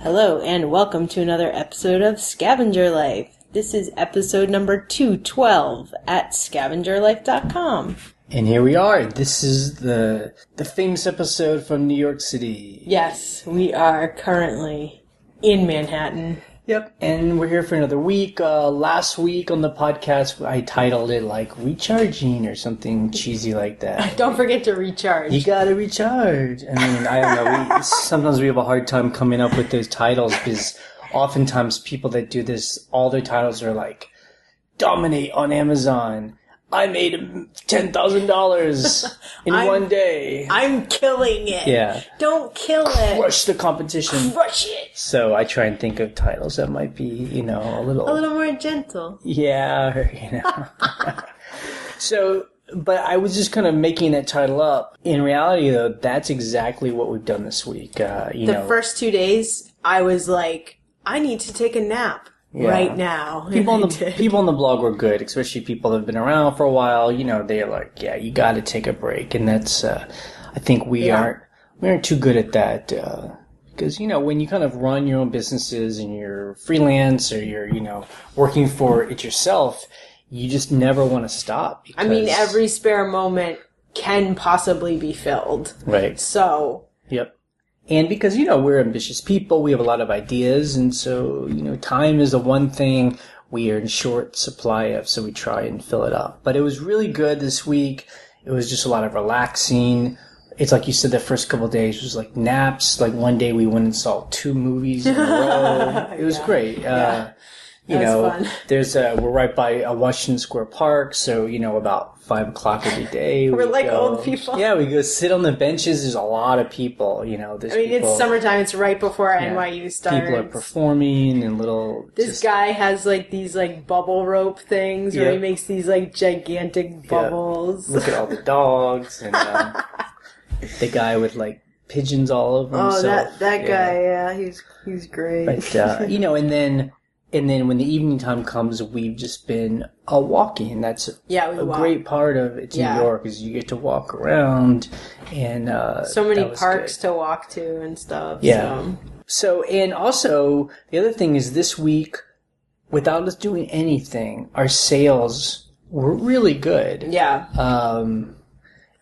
Hello and welcome to another episode of Scavenger Life. This is episode number 212 at scavengerlife.com. And here we are. This is the famous episode from New York City. Yes, we are currently in Manhattan. Yep, and we're here for another week. Last week on the podcast, I titled it like Recharging or something cheesy like that. Don't forget to recharge. You gotta recharge. I mean, I don't know. Sometimes we have a hard time coming up with those titles because oftentimes people that do this, all their titles are like, dominate on Amazon. I made $10,000 in one day. I'm killing it. Yeah. Don't kill it. Crush the competition. Crush it. So I try and think of titles that might be, a little more gentle. Yeah, So, but I was just kind of making that title up. In reality, though, that's exactly what we've done this week. The first 2 days, I was like, I need to take a nap. Yeah. Right now. People on the blog were good, especially people that have been around for a while. They're like, yeah, you got to take a break. And that's, I think we aren't too good at that. Because, when you kind of run your own businesses and you're freelance or you're, working for it yourself, you just never want to stop. I mean, every spare moment can possibly be filled. Right. So. Yep. And because, we're ambitious people, we have a lot of ideas, and so, time is the one thing we are in short supply of, so we try and fill it up. But it was really good this week. It was just a lot of relaxing. It's like you said, the first couple of days was like naps. Like one day we went and saw 2 movies in a row. It was great. Fun. We're right by Washington Square Park, so, about 5 o'clock every day. We're like old people. Yeah, we go sit on the benches. There's a lot of people, it's summertime. It's right before NYU starts. People are performing and This guy has these bubble rope things where he makes these gigantic bubbles. Look at all the dogs and the guy with pigeons all over himself. Oh, that guy, he's great. But, and then when the evening time comes, we've just been walking. That's a great part of it. New York is you get to walk around and so many parks to walk to and stuff. Yeah. So and also the other thing is this week, without us doing anything, our sales were really good. Yeah.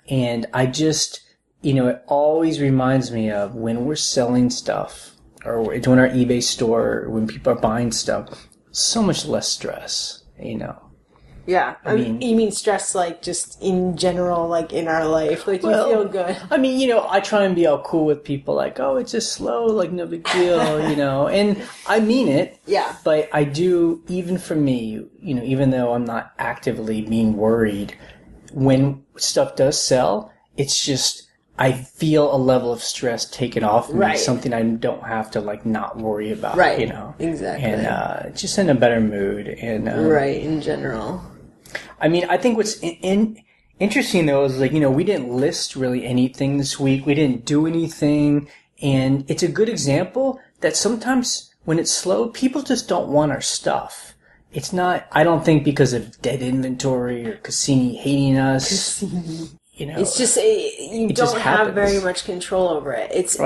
And I just it always reminds me of when we're selling stuff. Or we're doing our eBay store, when people are buying stuff, so much less stress, Yeah. I mean, you mean stress, just in general, in our life? You feel good. I mean, I try and be all cool with people, oh, it's just slow, no big deal, And I mean it. Yeah. But I do, even for me, even though I'm not actively being worried, when stuff does sell, it's just... I feel a level of stress taken off me, something I don't have to not worry about, Exactly. And just in a better mood and in general. I mean, I think what's interesting though is we didn't list really anything this week. We didn't do anything, and it's a good example that sometimes when it's slow, people just don't want our stuff. It's not, I don't think because of dead inventory or Cassini hating us. It's just you don't have very much control over it. It's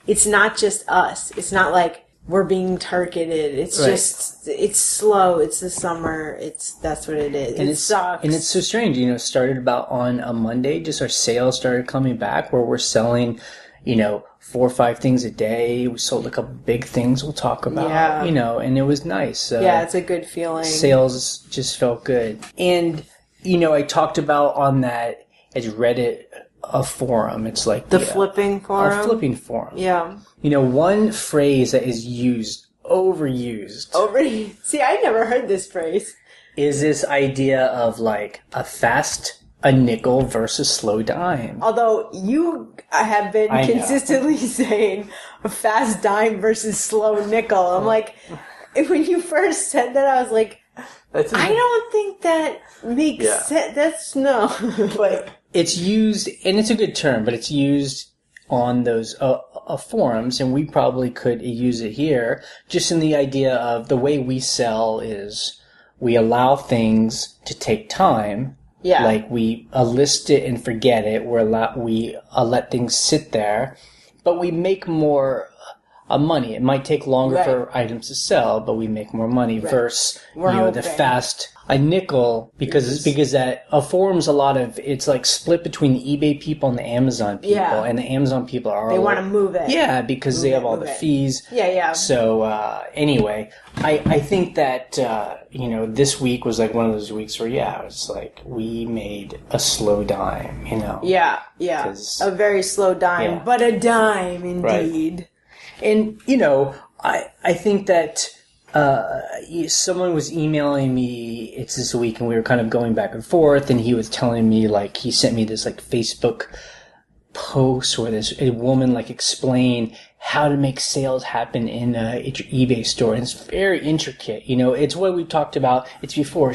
it's not just us. It's not like we're being targeted. It's just it's slow. It's the summer. That's what it is. And it sucks. And it's so strange. It started about on a Monday. Just our sales started coming back where we're selling, 4 or 5 things a day. We sold a couple big things we'll talk about. And it was nice. It's a good feeling. Sales just felt good. And I talked about on that. It's Reddit, a forum. It's the flipping forum? A flipping forum. Yeah. One phrase that is overused. See, I never heard this phrase. Is this idea of a nickel versus slow dime. Although you have been consistently saying a fast dime versus slow nickel. I'm when you first said that, I was like, I don't think that makes sense. That's no. But it's used, and it's a good term, but it's used on those forums, and we probably could use it here, just in the idea of the way we sell is we allow things to take time. Yeah. We list it and forget it. We let things sit there, but we make more money. It might take longer for items to sell, but we make more money versus the fast a nickel because that forms a lot of it's like split between the eBay people and the Amazon people, and the Amazon people are they want to move it, because they have all the fees. So anyway, I think that this week was like one of those weeks where it's like we made a slow dime, a very slow dime, but a dime indeed. Right. And, I think that someone was emailing me, it's this week, and we were kind of going back and forth, and he was telling me, like, he sent me this, like, Facebook post where a woman, like, explained how to make sales happen in your eBay store. And it's very intricate. It's what we talked about. It's before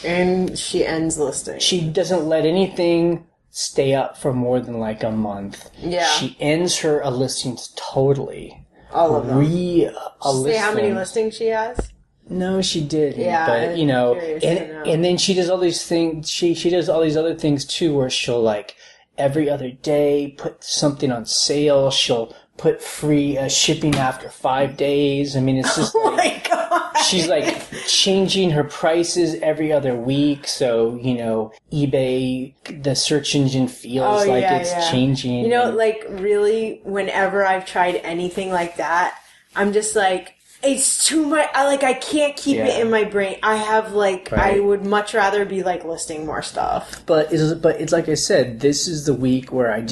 and she ends listing. She doesn't let anything stay up for more than like a month. Yeah. She ends her listings totally. All of them. Say how many listings she has? No, she didn't. Yeah, but and then she does all these things. She does all these other things too, where she'll like every other day put something on sale. She'll put free shipping after 5 days. I mean, it's just my God. She's like changing her prices every other week. So, eBay, the search engine feels it's changing. Like really, whenever I've tried anything like that, I'm just like, it's too much. I can't keep it in my brain. I have I would much rather be listing more stuff. But it's like I said, this is the week where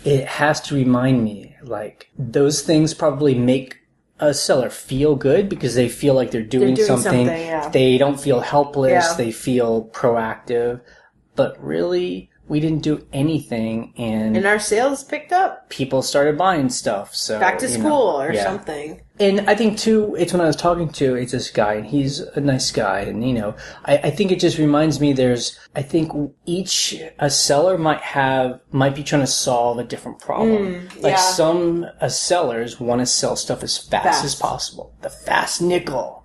it has to remind me, those things probably make a seller feel good because they feel like they're doing something. They don't feel helpless. They feel proactive. But really, we didn't do anything, and our sales picked up. People started buying stuff. So back to school or something. And I think too, it's when I was talking to this guy, and he's a nice guy, and I think it just reminds me. A seller might be trying to solve a different problem. Some sellers want to sell stuff as fast as possible, the fast nickel,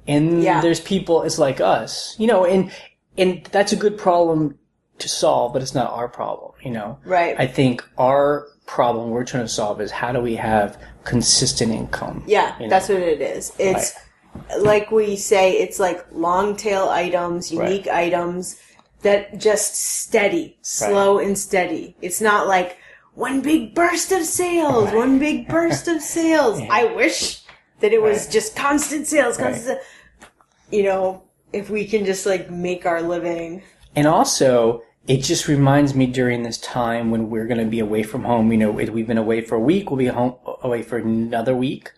and there's people. It's like us, and that's a good problem to solve, but it's not our problem, Right. I think our problem we're trying to solve is how do we have consistent income? Yeah, that's what it is. It's like we say, it's like long tail items, unique items that just slow and steady. It's not like one big burst of sales, one big burst of sales. I wish that it was just constant sales, if we can just make our living. And also, it just reminds me during this time when we're going to be away from home, we've been away for a week, we'll be away for another week.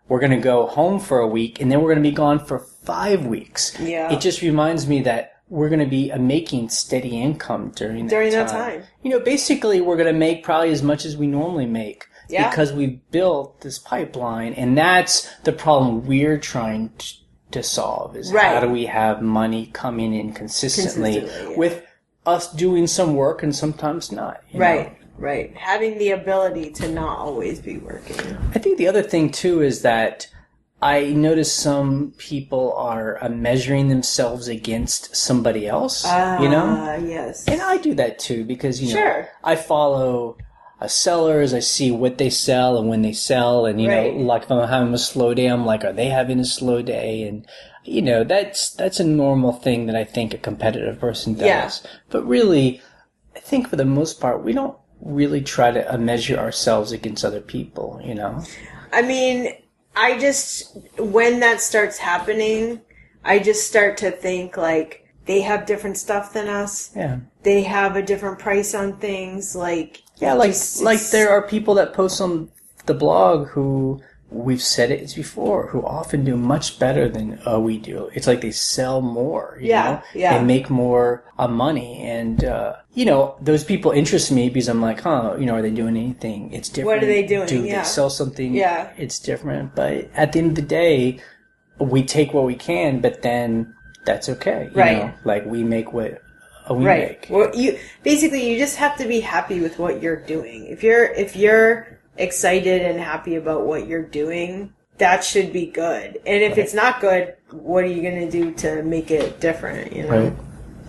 We're going to go home for a week, and then we're going to be gone for 5 weeks. Yeah. It just reminds me that we're going to be making steady income during that time. Basically, we're going to make probably as much as we normally make because we built this pipeline, and that's the problem we're trying to solve is how do we have money coming in consistently with us doing some work and sometimes not. Right. Having the ability to not always be working. I think the other thing too is that I notice some people are measuring themselves against somebody else, Yes. And I do that too because, I follow sellers, I see what they sell and when they sell, and, like if I'm having a slow day, I'm like, are they having a slow day? And, that's a normal thing that I think a competitive person does. Yeah. But really, I think for the most part, we don't really try to measure ourselves against other people, I mean, when that starts happening, I just start to think they have different stuff than us. Yeah. They have a different price on things. There are people that post on the blog who, we've said it before, who often do much better than we do. It's like they sell more, you know? They make more money. And, those people interest me because I'm like, are they doing anything? It's different. What are they doing? Do they sell something? Yeah. It's different. But at the end of the day, we take what we can, but then that's okay. We make what we make. Well, you just have to be happy with what you're doing. If you're excited and happy about what you're doing, that should be good. And if it's not good, what are you going to do to make it different, Right.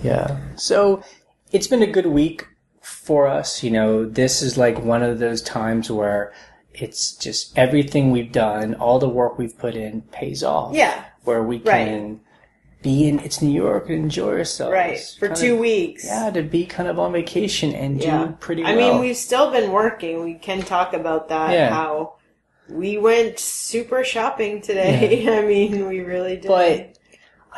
Yeah. So it's been a good week for us. This is like one of those times where it's just everything we've done, all the work we've put in pays off. Yeah. Where we can it's New York and enjoy ourselves. Right. For 2 weeks. Yeah, to be kind of on vacation and do pretty well. I mean, we've still been working. We can talk about that, how we went super shopping today. Yeah. I mean, we really did. But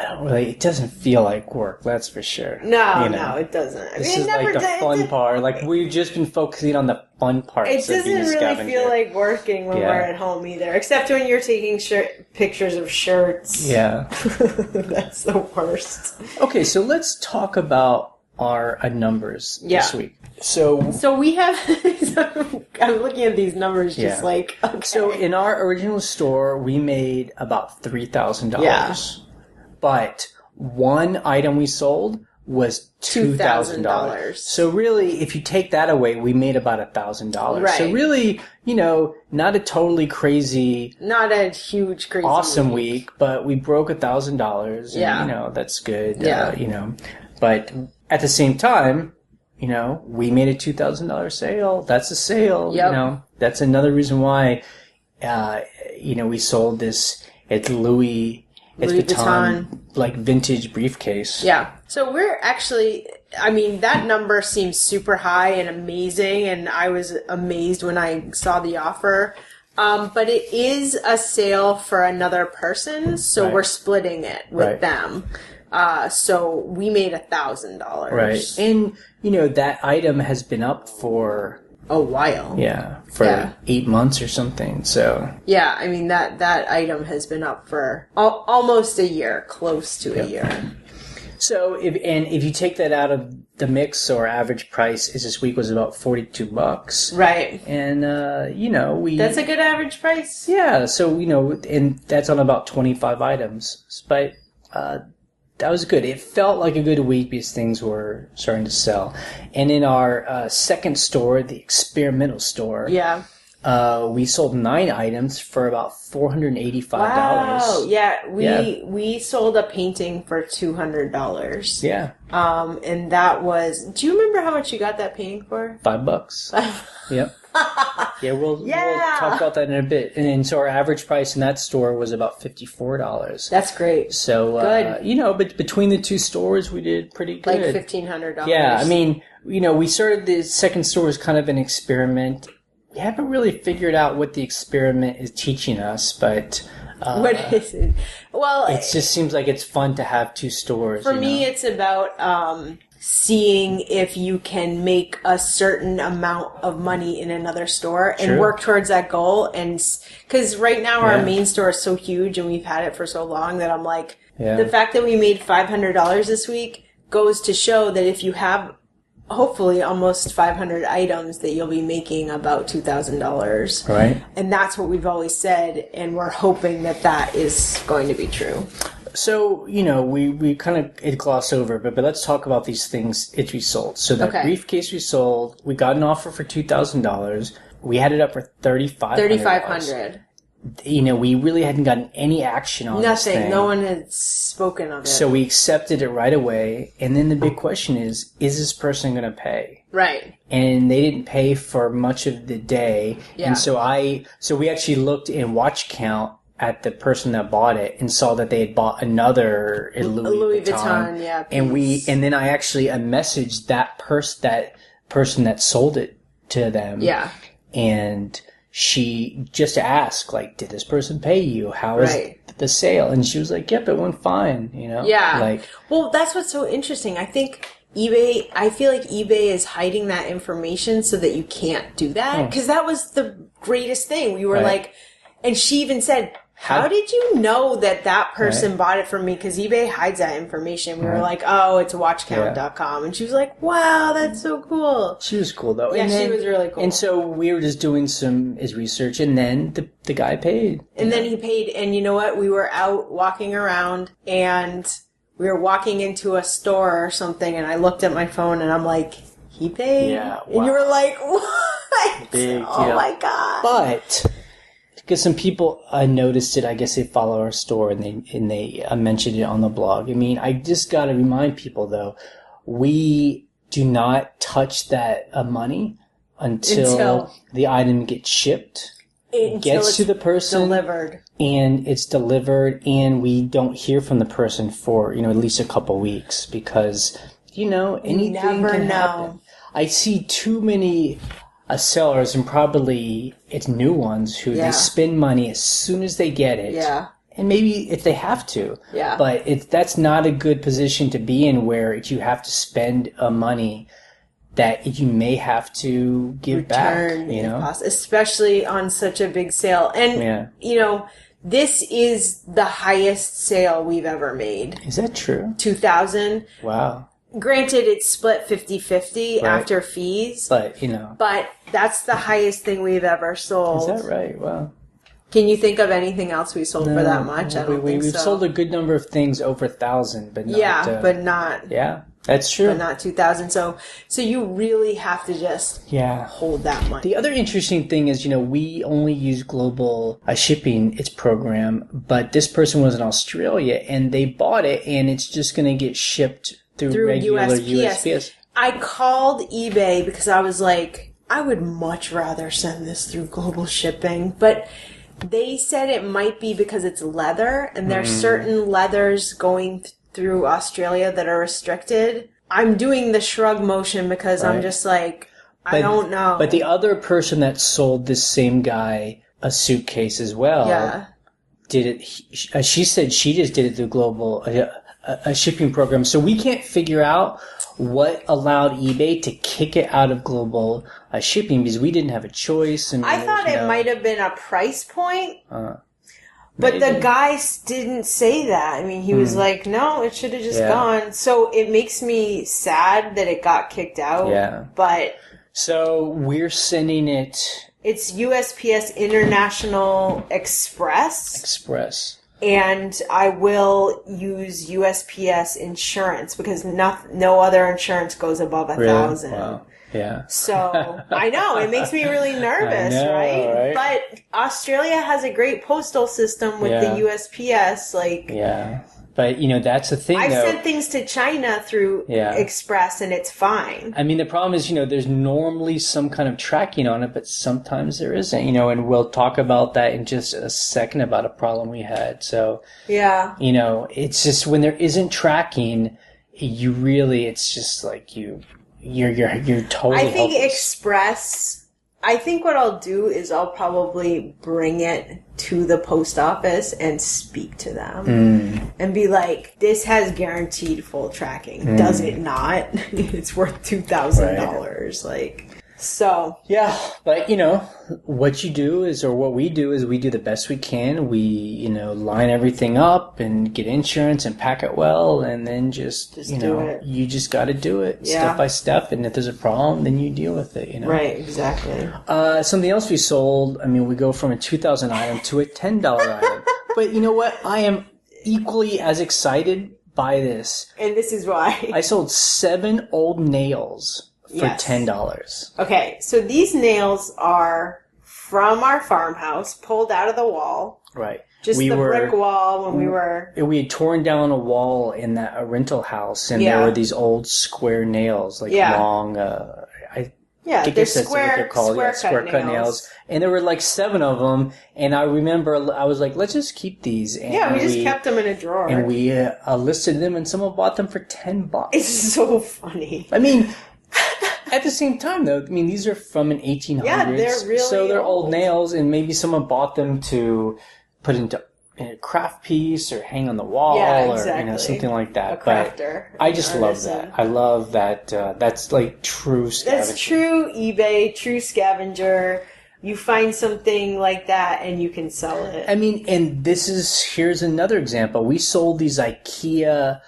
it doesn't feel like work, that's for sure. No, no, it doesn't. This is like the fun part. Like, we've just been focusing on the fun parts of being a scavenger. It doesn't really feel like working when we're at home either, except when you're taking pictures of shirts. Yeah. That's the worst. Okay, so let's talk about our numbers this week. So we have... I'm looking at these numbers just like... Okay. So in our original store, we made about $3,000. Yeah. But one item we sold was $2,000. So really, if you take that away, we made about $1,000. Right. So really, not a totally crazy... Not a huge crazy awesome week, but we broke $1,000. Yeah. And, that's good. Yeah. But at the same time, we made a $2,000 sale. That's a sale. Yep. That's another reason why, we sold this at Louis Vuitton, like vintage briefcase. Yeah. So we're actually, that number seems super high and amazing, and I was amazed when I saw the offer. But it is a sale for another person, so we're splitting it with them. So we made $1,000. Right. And, that item has been up for a while. Yeah. For 8 months or something. So. Yeah. That item has been up for almost a year, close to a year. So if you take that out of the mix, so our average price this week was about $42. Right. And, that's a good average price. Yeah. So, and that's on about 25 items. But, that was good. It felt like a good week because things were starting to sell. And in our second store, the experimental store, we sold 9 items for about $485. Wow. Yeah, we sold a painting for $200. Yeah. And that was... Do you remember how much you got that painting for? $5. Yep. Yeah, we'll talk about that in a bit. And so our average price in that store was about $54. That's great. So, good. But between the two stores, we did pretty good. Like $1,500. Yeah, we started the second store as kind of an experiment. We haven't really figured out what the experiment is teaching us, but... what is it? Well... It just seems like it's fun to have two stores. For me, it's about... seeing if you can make a certain amount of money in another store and work towards that goal. And because right now our main store is so huge and we've had it for so long that I'm like, the fact that we made $500 this week goes to show that if you have hopefully almost 500 items, that you'll be making about $2,000. Right. And that's what we've always said. And we're hoping that is going to be true. So, we kind of glossed over, but let's talk about these things we sold. So that briefcase we sold, we got an offer for $2,000. We had it up for $3,500. We really hadn't gotten any action on this thing. Nothing. No one had spoken of it. So we accepted it right away. And then the big question is this person going to pay? Right. And they didn't pay for much of the day. Yeah. And so we actually looked in watch count at the person that bought it and saw that they had bought another Louis Vuitton. And then I actually messaged that person that sold it to them. Yeah. And she just asked, did this person pay you? How is the sale? And she was like, yep, it went fine, Yeah. Well, that's what's so interesting. I feel like eBay is hiding that information so that you can't do that. Because that was the greatest thing. We were and she even said, how did you know that person bought it from me? Because eBay hides that information. We were like, oh, it's watchcount.com. And she was like, wow, that's so cool. She was cool, though. Yeah, she was really cool. And so we were just doing his research, and then the guy paid. And then he paid, and you know what? We were out walking around, and we were walking into a store or something, and I looked at my phone, and I'm like, he paid? Yeah, wow. And you were like, what? Big deal. Oh, my God. But... because some people noticed it, I guess they follow our store and they mentioned it on the blog. I just got to remind people though, we do not touch that money until the item gets shipped. gets to the person, delivered, and it's delivered, and we don't hear from the person for at least a couple weeks because anything can happen. I see too many sellers, and probably it's new ones who they spend money as soon as they get it. Yeah. And maybe if they have to. Yeah. But that's not a good position to be in where you have to spend money that you may have to give back. Especially on such a big sale. And, this is the highest sale we've ever made. Is that true? 2,000. Wow. Granted, it's split 50-50 after fees. But, But that's the highest thing we've ever sold. Is that right? Wow. Can you think of anything else we sold for that much? I don't think so. We've sold a good number of things over 1,000, but not... but not... Yeah, that's true. But not 2,000. So you really have to just hold that money. The other interesting thing is, we only use global shipping, its program, but this person was in Australia, and they bought it, and it's just going to get shipped through regular USPS. I called eBay because I was like, I would much rather send this through global shipping, but... They said it might be because it's leather, and there's certain leathers going through Australia that are restricted. I'm doing the shrug motion because I'm just like, I don't know. But the other person that sold this same guy a suitcase as well did it. She said she just did it through global a shipping program. So we can't figure out what allowed eBay to kick it out of global shipping because we didn't have a choice. And I thought it might have been a price point, but the guy didn't say that. I mean, he was like, no, it should have just gone. So it makes me sad that it got kicked out. Yeah. But so we're sending it. It's USPS International Express. And I will use USPS insurance because no other insurance goes above 1,000. Wow. Yeah. So I know it makes me really nervous, right? But Australia has a great postal system with the USPS, Yeah. But, that's the thing, I've sent things to China through Express, and it's fine. I mean, the problem is, there's normally some kind of tracking on it, but sometimes there isn't, and we'll talk about that in just a second about a problem we had. So, it's just when there isn't tracking, it's just like you're totally I think helpless. Express... I think what I'll do is I'll probably bring it to the post office and speak to them and be like, this has guaranteed full tracking. Does it not? It's worth $2,000. So. Yeah, but what you do is, or what we do is we do the best we can. We, line everything up and get insurance and pack it well, and then just do it. You just got to do it step by step. And if there's a problem, then you deal with it, Right, exactly. Something else we sold, we go from a $2,000 item to a $10 item. But you know what? I am equally as excited by this. And this is why. I sold 7 old nails for $10. Okay, so these nails are from our farmhouse, pulled out of the wall. Right. Just the brick wall when we were... We had torn down a wall in a rental house, and there were these old square nails, long... I guess that's what they're called. Square cut nails. And there were 7 of them, and I remember I was like, let's just keep these. And we just kept them in a drawer. And we listed them, and someone bought them for $10. It's so funny. I mean... At the same time, though, these are from an 1800s. Yeah, they're really So they're old nails, and maybe someone bought them to put into a craft piece or hang on the wall or something like that. A crafter. But I just love that. I love that. That's true Scavenger. That's true eBay, true Scavenger. You find something like that and you can sell it. And here's another example. We sold these IKEA...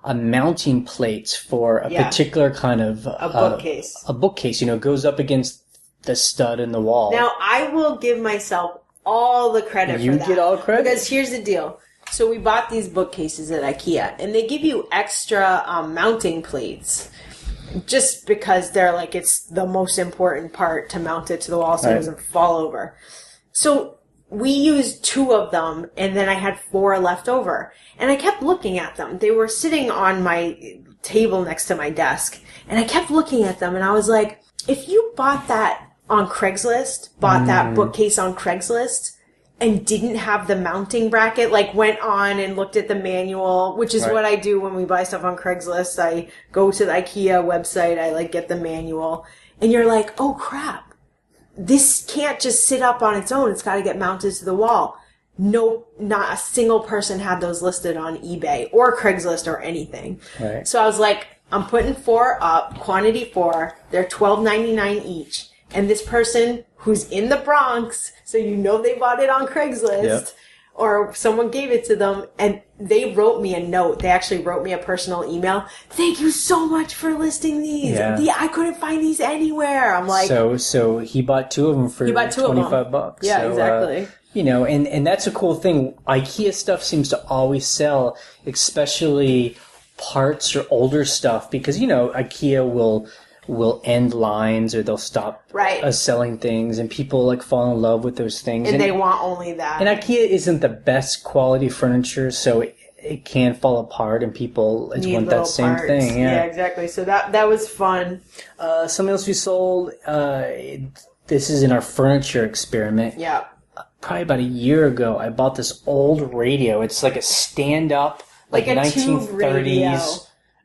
mounting plates for a particular kind of... a bookcase. A bookcase, goes up against the stud in the wall. Now, I will give myself all the credit for that. You get all credit. Because here's the deal. So we bought these bookcases at IKEA, and they give you extra mounting plates just because they're it's the most important part to mount it to the wall so it doesn't fall over. So... we used 2 of them, and then I had 4 left over. And I kept looking at them. They were sitting on my table next to my desk. And I kept looking at them, and I was like, if you bought that on Craigslist, bought that bookcase on Craigslist, and didn't have the mounting bracket, like went on and looked at the manual, which is what I do when we buy stuff on Craigslist. I go to the IKEA website, I like get the manual, and you're like, oh crap, this can't just sit up on its own. It's got to get mounted to the wall. No, not a single person had those listed on eBay or Craigslist or anything. Right. So I was like, I'm putting 4 up, quantity 4. They're $12.99 each. And this person who's in the Bronx, so you know they bought it on Craigslist, or someone gave it to them, and they wrote me a note. They actually wrote me a personal email. Thank you so much for listing these. Yeah. I couldn't find these anywhere. I'm like... So he bought 2 of them for $25. Yeah, so, exactly. And that's a cool thing. IKEA stuff seems to always sell, especially parts or older stuff, because, IKEA will end lines or they'll stop selling things, and people like fall in love with those things. And they want only that. And IKEA isn't the best quality furniture, so it can fall apart and people want that same parts. thing. Yeah, exactly. So that was fun. Something else we sold, this is in our furniture experiment. Yeah. Probably about a year ago, I bought this old radio. It's like a stand-up, like a 1930s. tube radio.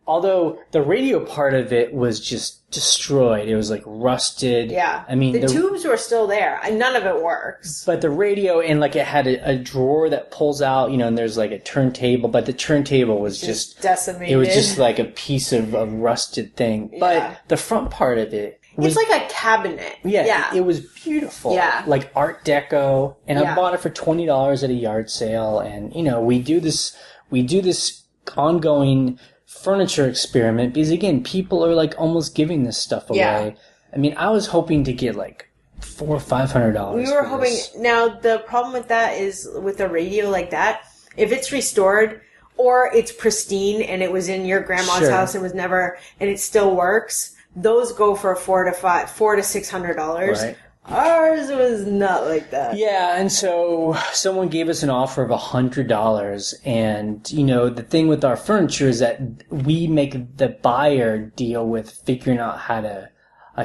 Although the radio part of it was just destroyed. It was like rusted. Yeah. I mean, the tubes were still there. And none of it works. But the radio, and like it had a drawer that pulls out, and there's like a turntable, but the turntable was just decimated. It was just like a piece of rusted thing. Yeah. But the front part of it, it's like a cabinet. Yeah, it was beautiful. Yeah. Like Art Deco. And I bought it for $20 at a yard sale. And, we do this ongoing furniture experiment because, again, people are like almost giving this stuff away. Yeah. I mean, I was hoping to get like $400 or $500. We were hoping. Now, the problem with that is with a radio like that, if it's restored or it's pristine and it was in your grandma's house and and it still works, those go for $400 to $600. Right. Ours was not like that. Yeah, and so someone gave us an offer of $100, and the thing with our furniture is that we make the buyer deal with figuring out how to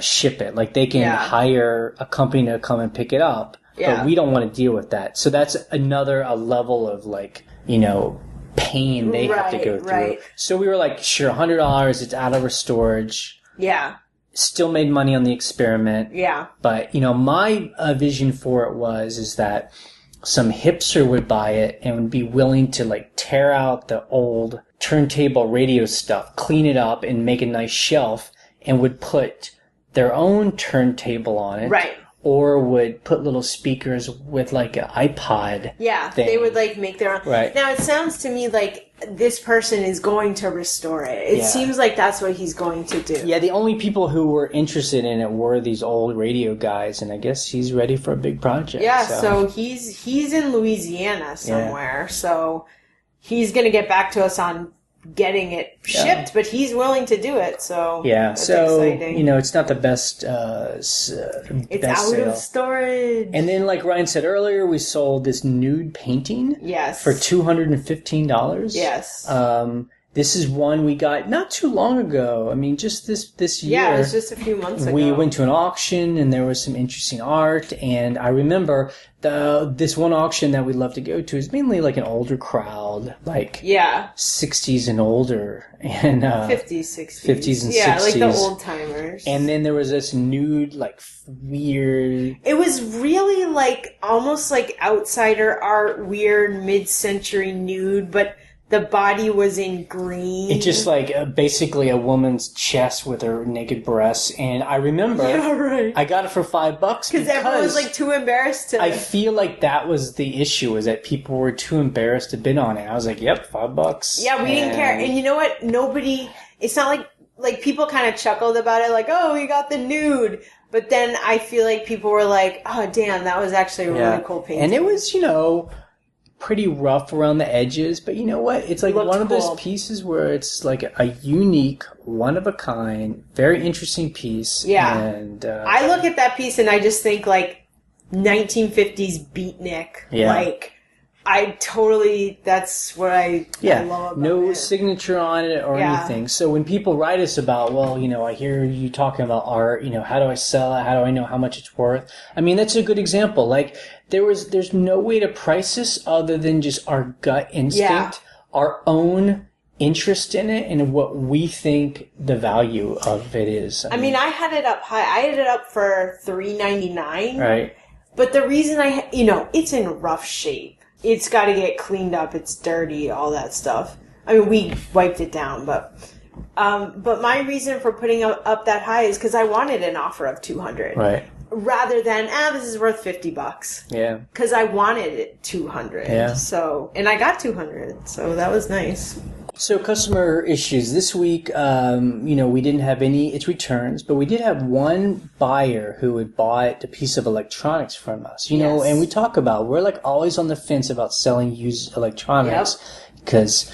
ship it. Like they can hire a company to come and pick it up, but we don't want to deal with that. So that's a level of pain they have to go through. Right. So we were like, sure, $100. It's out of our storage. Yeah. Still made money on the experiment. Yeah. But, my vision for it is that some hipster would buy it and would be willing to like tear out the old turntable radio stuff, clean it up and make a nice shelf, and would put their own turntable on it. Right. Or would put little speakers with like an iPod. Yeah, thing. they would like make their own. Right. Now it sounds to me like this person is going to restore it. It seems like that's what he's going to do. Yeah, the only people who were interested in it were these old radio guys, and I guess he's ready for a big project. Yeah, so he's in Louisiana somewhere, so he's going to get back to us on getting it shipped, but he's willing to do it, so that's exciting. It's not the best it's best out sale. of storage. And then, like Ryan said earlier, we sold this nude painting for $215. Yes. This is one we got not too long ago. I mean, just this year. Yeah, it was just a few months ago. We went to an auction, and there was some interesting art. And I remember this one auction that we love to go to is mainly like an older crowd, like 60s and older, and 50s, 60s, and 60s. Yeah, like the old timers. And then there was this nude, like weird. It was really like almost like outsider art, weird mid-century nude, but the body was in green. It's just like basically a woman's chest with her naked breasts. And I remember I got it for $5 because everyone was like too embarrassed to. I feel like that was the issue, is that people were too embarrassed to bid on it. I was like, yep, $5. Yeah, we didn't care. And you know what? It's not like people kind of chuckled about it, like, oh, we got the nude. But then I feel like people were like, oh, damn, that was actually a really cool painting. And it was, pretty rough around the edges, but you know what? It's like one of those pieces where it's like a unique, one-of-a-kind, very interesting piece. Yeah. And I look at that piece and I just think like 1950s beatnik, like That's what I love about no it. signature on it or anything. So when people write us about, well, I hear you talking about art, how do I sell it? How do I know how much it's worth? I mean, that's a good example. Like, there's no way to price this other than just our gut instinct, our own interest in it, and what we think the value of it is. I mean, I had it up high. I had it up for $3.99. Right. But the reason it's in rough shape. It's got to get cleaned up. It's dirty, all that stuff. I mean, we wiped it down, but my reason for putting up that high is because I wanted an offer of $200, right? Rather than this is worth $50. Yeah, because I wanted it $200. Yeah. So, and I got $200, so that was nice. So customer issues this week, we didn't have any returns, but we did have one buyer who had bought a piece of electronics from us, know, and we talk about, we're like always on the fence about selling used electronics because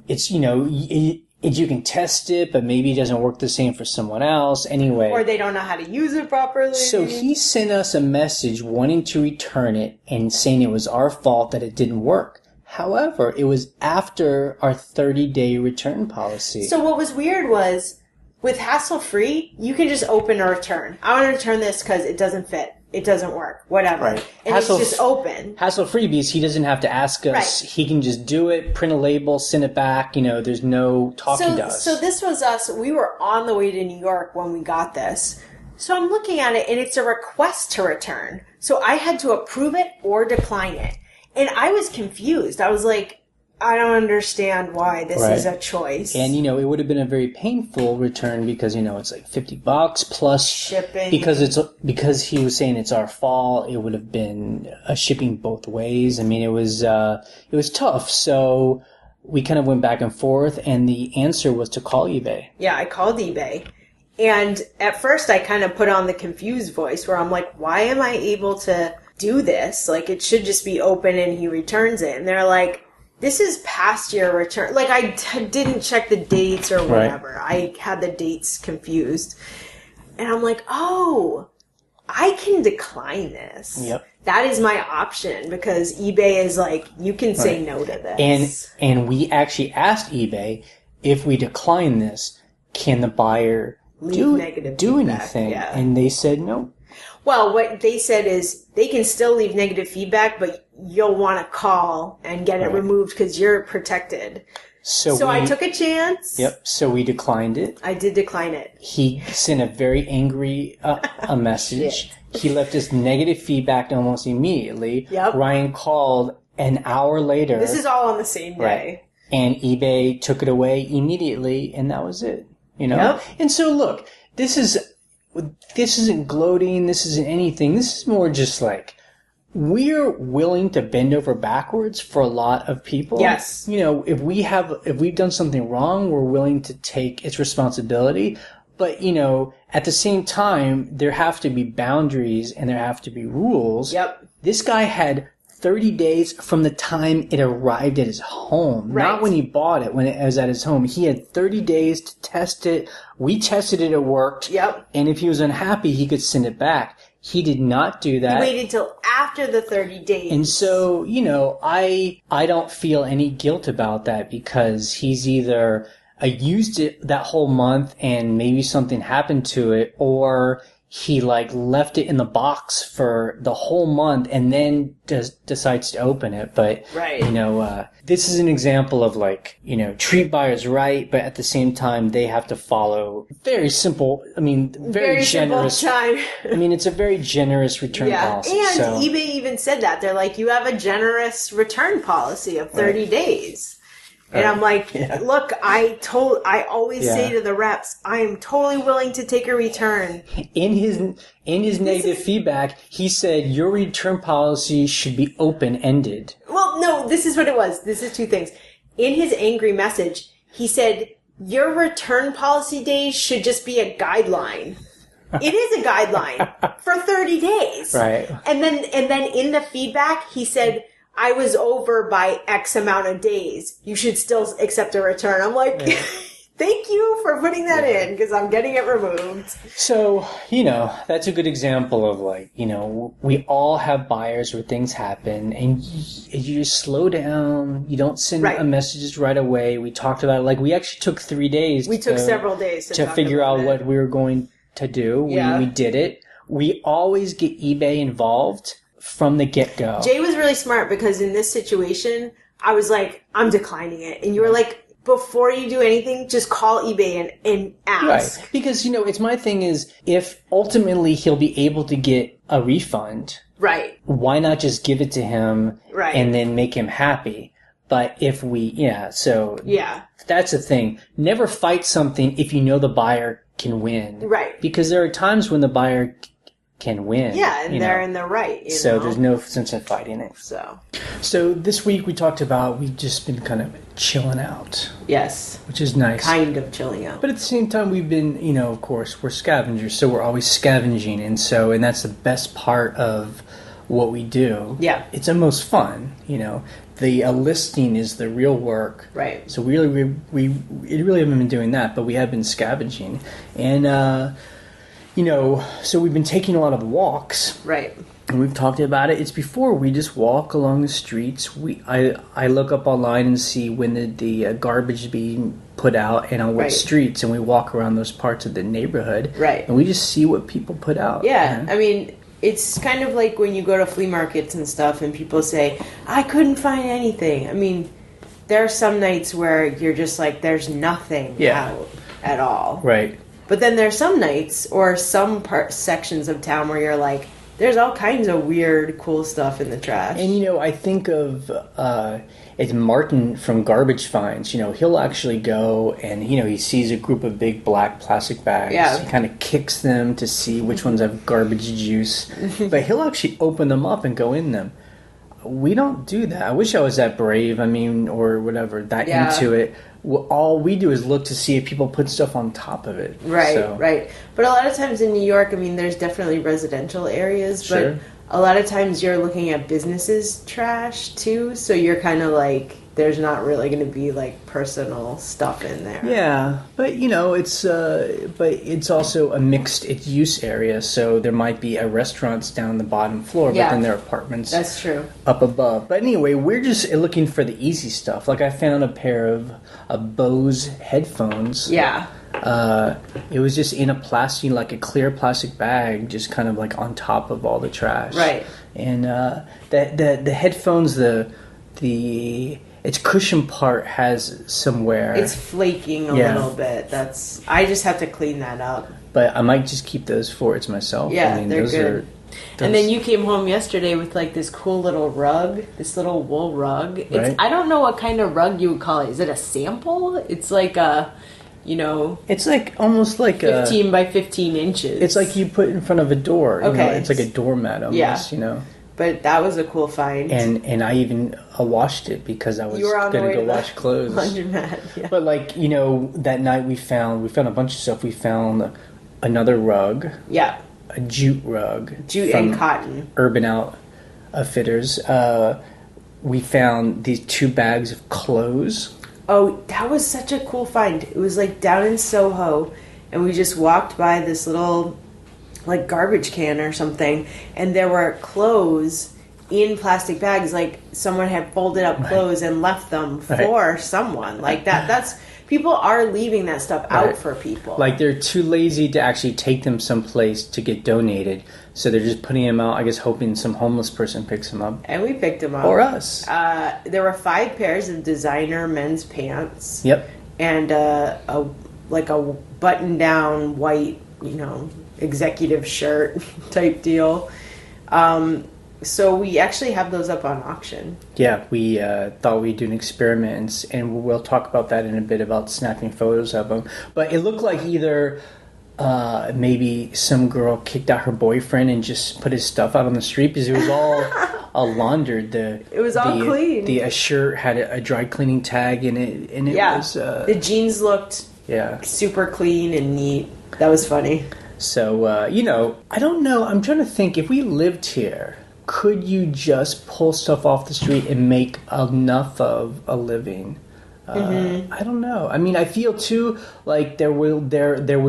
it's, you can test it, but maybe it doesn't work the same for someone else anyway. Or they don't know how to use it properly. So he sent us a message wanting to return it and saying it was our fault that it didn't work. However, it was after our 30-day return policy. So what was weird was, with hassle-free, you can just open a return. I want to return this because it doesn't fit. It doesn't work. Whatever. Right. And it's just open. Hassle-free because he doesn't have to ask us. Right. He can just do it, print a label, send it back. There's no talking to us. So this was us. We were on the way to New York when we got this. So I'm looking at it, and it's a request to return. So I had to approve it or decline it. And I was confused. I was like, I don't understand why this is a choice. And, it would have been a very painful return because, it's like $50 plus shipping. Because he was saying it's our fault. It would have been a shipping both ways. I mean, it was tough. So we kind of went back and forth, and the answer was to call eBay. Yeah, I called eBay. And at first I kind of put on the confused voice where I'm like, why am I able to do this? Like, it should just be open and he returns it. And they're like, this is past your return. Like, I didn't check the dates or whatever. Right. I had the dates confused. And I'm like, oh, I can decline this. Yep. That is my option because eBay is like, you can say no to this. And we actually asked eBay, if we decline this, can the buyer do anything? Yeah. And they said no. Well, what they said is they can still leave negative feedback, but you'll want to call and get it removed because you're protected. So I took a chance. Yep. So we declined it. I did decline it. He sent a very angry a message. He left us negative feedback almost immediately. Yep. Ryan called an hour later. This is all on the same day. Right. And eBay took it away immediately, and that was it. Yep. And so look, this isn't gloating. This isn't anything. This is more just like, we're willing to bend over backwards for a lot of people. Yes. If we've done something wrong, we're willing to take its responsibility. But, at the same time, there have to be boundaries and there have to be rules. Yep. This guy had 30 days from the time it arrived at his home. Right. Not when he bought it, when it was at his home. He had 30 days to test it. We tested it, it worked. Yep. And if he was unhappy, he could send it back. He did not do that. He waited till after the 30 days. And so, I don't feel any guilt about that because he's either used it that whole month and maybe something happened to it, or he left it in the box for the whole month and then decides to open it. But, this is an example of treat buyers right, but at the same time, they have to follow very simple, very generous. Simple time. It's a very generous return policy. And eBay even said that. They're like, you have a generous return policy of 30 days. And I'm like, look, I always say to the reps, I am totally willing to take a return. In his negative feedback, he said your return policy should be open-ended. Well, no, this is what it was. This is two things. In his angry message, he said your return policy days should just be a guideline. It is a guideline for 30 days. Right. And then in the feedback, he said, I was over by X amount of days. You should still accept a return. I'm like, Thank you for putting that in, because I'm getting it removed. So, that's a good example of we all have buyers where things happen, and you just slow down. You don't send messages right away. We talked about it. We actually took 3 days. We took several days to figure out what we were going to do. Yeah. We did it. We always get eBay involved from the get-go. Jay was really smart, because in this situation, I was like, I'm declining it. And you were like, before you do anything, just call eBay and ask. Right. Because, it's my thing is, if ultimately he'll be able to get a refund, right, why not just give it to him and then make him happy? But if that's the thing. Never fight something if you know the buyer can win. Right. Because there are times when the buyer can win. Yeah, and they're in the right. So there's no sense in fighting it. So this week we've just been kind of chilling out. Yes. Which is nice. Kind of chilling out. But at the same time, we've been, of course, we're scavengers, so we're always scavenging. And that's the best part of what we do. Yeah. It's the most fun, The listing is the real work. Right. So we really haven't been doing that, but we have been scavenging. And, so we've been taking a lot of walks. Right. And we've talked about it. It's before we just walk along the streets. I look up online and see when the garbage is being put out and on what streets, and we walk around those parts of the neighborhood. Right. And we just see what people put out. Yeah. I mean, it's kind of like when you go to flea markets and stuff and people say, I couldn't find anything. I mean, there are some nights where you're just like, there's nothing out at all. Right. But then there's some nights or some sections of town where you're like, there's all kinds of weird, cool stuff in the trash. And, I think of it's Martin from Garbage Finds. He'll actually go and, he sees a group of big black plastic bags. Yeah. He kind of kicks them to see which ones have garbage juice. But he'll actually open them up and go in them. We don't do that. I wish I was that brave, or whatever, into it. All we do is look to see if people put stuff on top of it. Right, right. But a lot of times in New York, there's definitely residential areas, but a lot of times you're looking at businesses' trash too, so you're kind of like, there's not really going to be personal stuff in there. Yeah, but it's also a mixed use area, so there might be a restaurants down the bottom floor, but then there are apartments. That's true. Up above. But anyway, we're just looking for the easy stuff. I found a pair of Bose headphones. Yeah. It was just in a plastic, a clear plastic bag, just kind of on top of all the trash. Right. And the headphones, its cushion part has some wear. It's flaking a little bit. I just have to clean that up. But I might just keep those for it myself. Yeah, they're good. And then you came home yesterday with this cool little rug, this little wool rug. I don't know what kind of rug you would call it. Is it a sample? It's like a, It's almost like 15 by 15 inches. It's like you put in front of a door. Okay. It's like a doormat almost, But that was a cool find. And I even washed it because I was going to go wash clothes. Yeah. But that night we found a bunch of stuff. We found another rug. Yeah. A jute rug. Jute and cotton. Urban Outfitters. We found these 2 bags of clothes. Oh, that was such a cool find. It was down in Soho, and we just walked by this little garbage can or something, and there were clothes in plastic bags, someone had folded up clothes and left them for someone. That's people are leaving that stuff out for people. They're too lazy to actually take them someplace to get donated, so they're just putting them out, I guess, hoping some homeless person picks them up. And we picked them up. Or us. There were 5 pairs of designer men's pants. Yep. And a button-down white, executive shirt type deal. So we actually have those up on auction. Yeah, we thought we'd do an experiment, and we'll talk about that in a bit, about snapping photos of them. But it looked like either maybe some girl kicked out her boyfriend and just put his stuff out on the street, because it was all laundered. It was all clean. The shirt had a dry cleaning tag in it, and it was... the jeans looked super clean and neat. That was funny. So, I don't know. I'm trying to think, if we lived here, could you just pull stuff off the street and make enough of a living? I don't know. I mean, I feel too like there would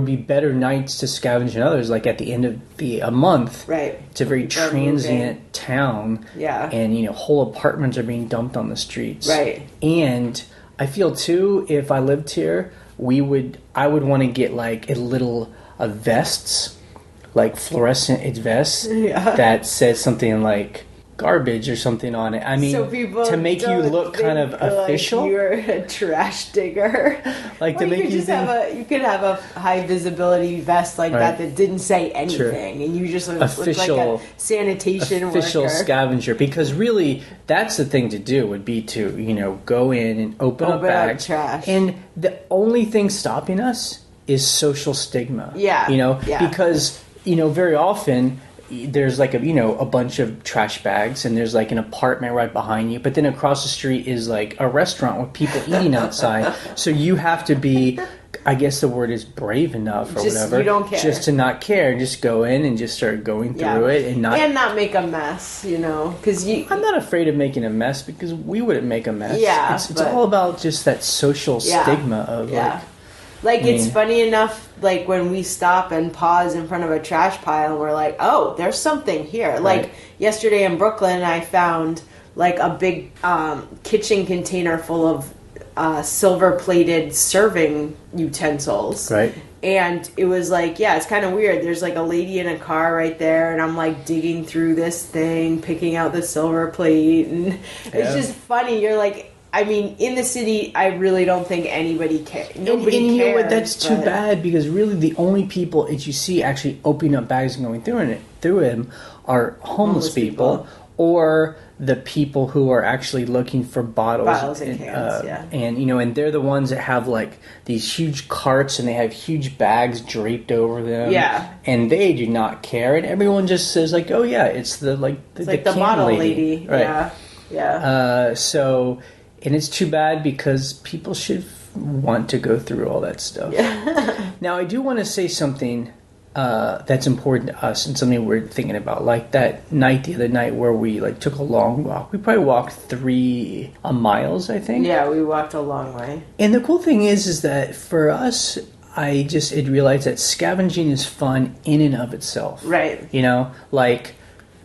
be better nights to scavenge than others. Like at the end of a month, right? It's a very transient town, and whole apartments are being dumped on the streets, right? And I feel too, if I lived here, I would want to get like a vests, like fluorescent vests that says something like garbage or something on it. I mean, so to make you look kind of official. Like you're a trash digger. Like to make you think, you could have a high visibility vest like that didn't say anything, and you just look like a sanitation official worker. Scavenger. Because really, that's the thing to do. Would be to go in and open up bags. Trash. And the only thing stopping us is social stigma. Because very often there's like a bunch of trash bags, and there's like an apartment right behind you, but then across the street is like a restaurant with people eating outside. So you have to be, I guess the word is brave enough or whatever. You don't care. Just to not care, just go in and just start going through it and not make a mess, because I'm not afraid of making a mess because we wouldn't make a mess. Yeah, it's all about just that social stigma of it's funny enough, like when we stop and pause in front of a trash pile, we're like, oh, there's something here. Right. Like yesterday in Brooklyn, I found like a big kitchen container full of silver-plated serving utensils. Right. And it was like, it's kind of weird. There's like a lady in a car right there, and I'm like digging through this thing, picking out the silver plate, and it's just funny. You're like, I mean, in the city, I really don't think anybody cares. Nobody cares. You know what? That's too bad, because really the only people that you see actually opening up bags and going through them are homeless people or the people who are actually looking for bottles and cans. And they're the ones that have like these huge carts, and they have huge bags draped over them. Yeah, and they do not care, and everyone just says like, "Oh yeah, it's the bottle lady." Right. Yeah. And it's too bad because people should want to go through all that stuff. Yeah. Now, I do want to say something that's important to us and something we're thinking about. Like the other night where we took a long walk. We probably walked 3 miles, I think. Yeah, we walked a long way. And the cool thing is that for us, I just realized that scavenging is fun in and of itself. Right.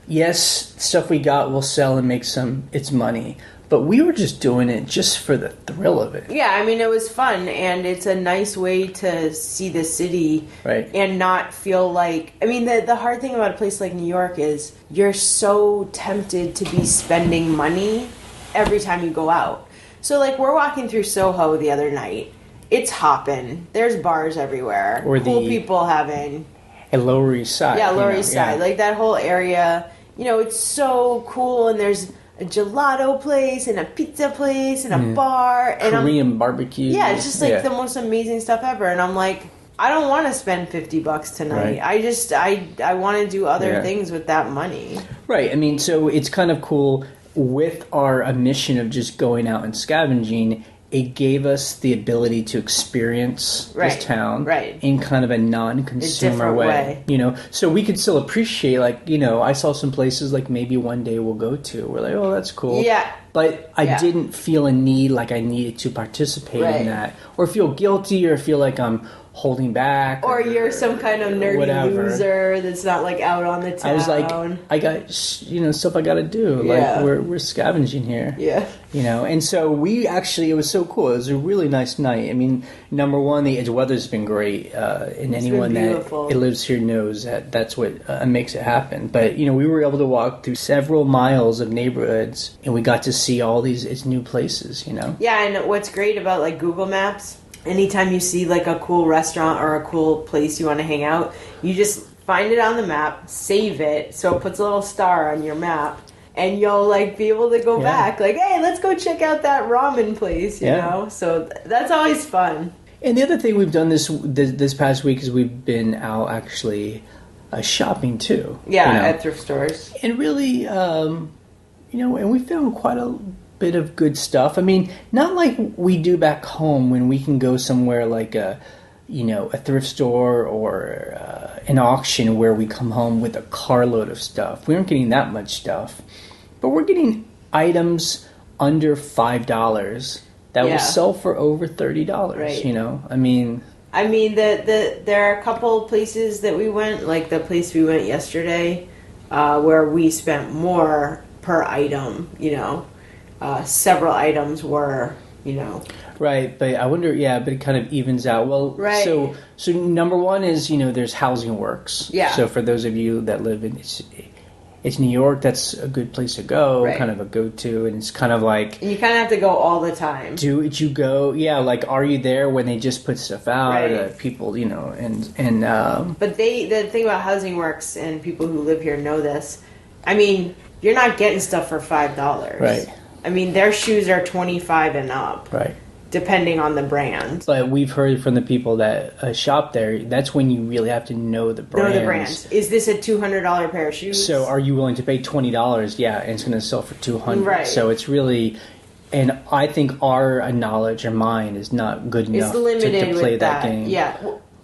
Yes, stuff we got we'll sell and make it's money. But we were just doing it just for the thrill of it. Yeah, I mean, it was fun, and it's a nice way to see the city and not feel like... I mean, the hard thing about a place like New York is you're so tempted to be spending money every time you go out. So, we're walking through Soho the other night. It's hopping. There's bars everywhere. Or cool people having... And Lower East Side. Yeah, Lower East Side. That whole area, it's so cool, and there's... a gelato place and a pizza place and a bar and Korean barbecue. Yeah, it's just the most amazing stuff ever. And I'm like, I don't want to spend $50 tonight. Right. I want to do other things with that money. Right. I mean, so it's kind of cool with our mission of just going out and scavenging. It gave us the ability to experience this town in kind of a non-consumer way. So we could still appreciate, I saw some places maybe one day we'll go to. We're like, oh, that's cool. Yeah. But I didn't feel a need I needed to participate in that. Or feel guilty or feel like I'm holding back. Or you're some kind of nerdy loser that's not out on the town. I was like, I got stuff I got to do. We're scavenging here. Yeah. And so we actually, it was so cool. It was a really nice night. I mean, number one, the weather's been great, and anyone that lives here knows that's what makes it happen. But we were able to walk through several miles of neighborhoods, and we got to see all these new places. Yeah, and what's great about Google Maps, anytime you see a cool restaurant or a cool place you want to hang out, you just find it on the map, save it, so it puts a little star on your map, and you'll be able to go back. Hey, let's go check out that ramen place. You know, so that's always fun. And the other thing we've done this past week is we've been out actually shopping too. Yeah, at thrift stores. And really, and we found quite a bit of good stuff. I mean, not like we do back home when we can go somewhere like a thrift store or an auction where we come home with a carload of stuff. We aren't getting that much stuff, but we're getting items under $5 that will sell for over $30. Right. You know, I mean, there are a couple places that we went, like the place we went yesterday, where we spent more per item. You know, several items were, you know. Right, but I wonder, but it kind of evens out. Well, right. So number one is, you know, there's Housing Works. Yeah. So for those of you that live in, it's New York, that's a good place to go, kind of a go-to, and it's kind of like... And you kind of have to go all the time. Do you go, like, are you there when they just put stuff out? Right. People, you know, and But the thing about Housing Works, and people who live here know this, I mean, you're not getting stuff for $5. Right. I mean, their shoes are $25 and up. Right. Depending on the brand. But we've heard from the people that shop there, that's when you really have to know the brand. Know the brand. Is this a $200 pair of shoes? So are you willing to pay $20? Yeah, and it's going to sell for $200. Right. So it's really... And I think our knowledge or mine is not good enough to play that game. Yeah,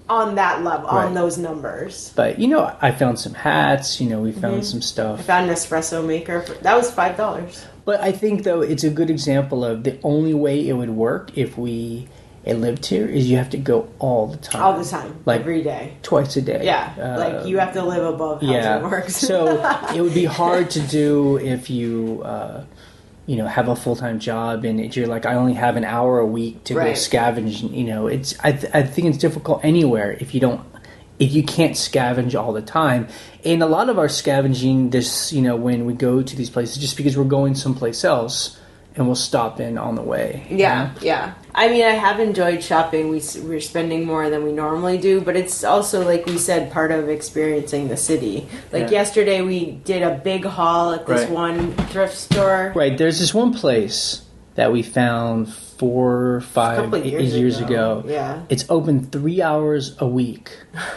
on that level, on those numbers. But, you know, I found some hats. You know, we found some stuff. I found an espresso maker. That was $5. But I think, though, it's a good example of the only way it would work if we lived here is you have to go all the time. All the time. Like every day. Twice a day. Yeah. Like you have to live above Housing Works. So it would be hard to do if you, you know, have a full-time job and you're like, I only have an hour a week to go scavenge. You know, I think it's difficult anywhere if you can't scavenge all the time. And a lot of our scavenging, this, you know, when we go to these places, just because we're going someplace else and we'll stop in on the way. Yeah, yeah. I mean, I have enjoyed shopping. We're spending more than we normally do, but it's also, like we said, part of experiencing the city. Like yesterday, we did a big haul at this one thrift store. Right. There's this one place that we found 4 or 5 years ago. Yeah. It's open 3 hours a week.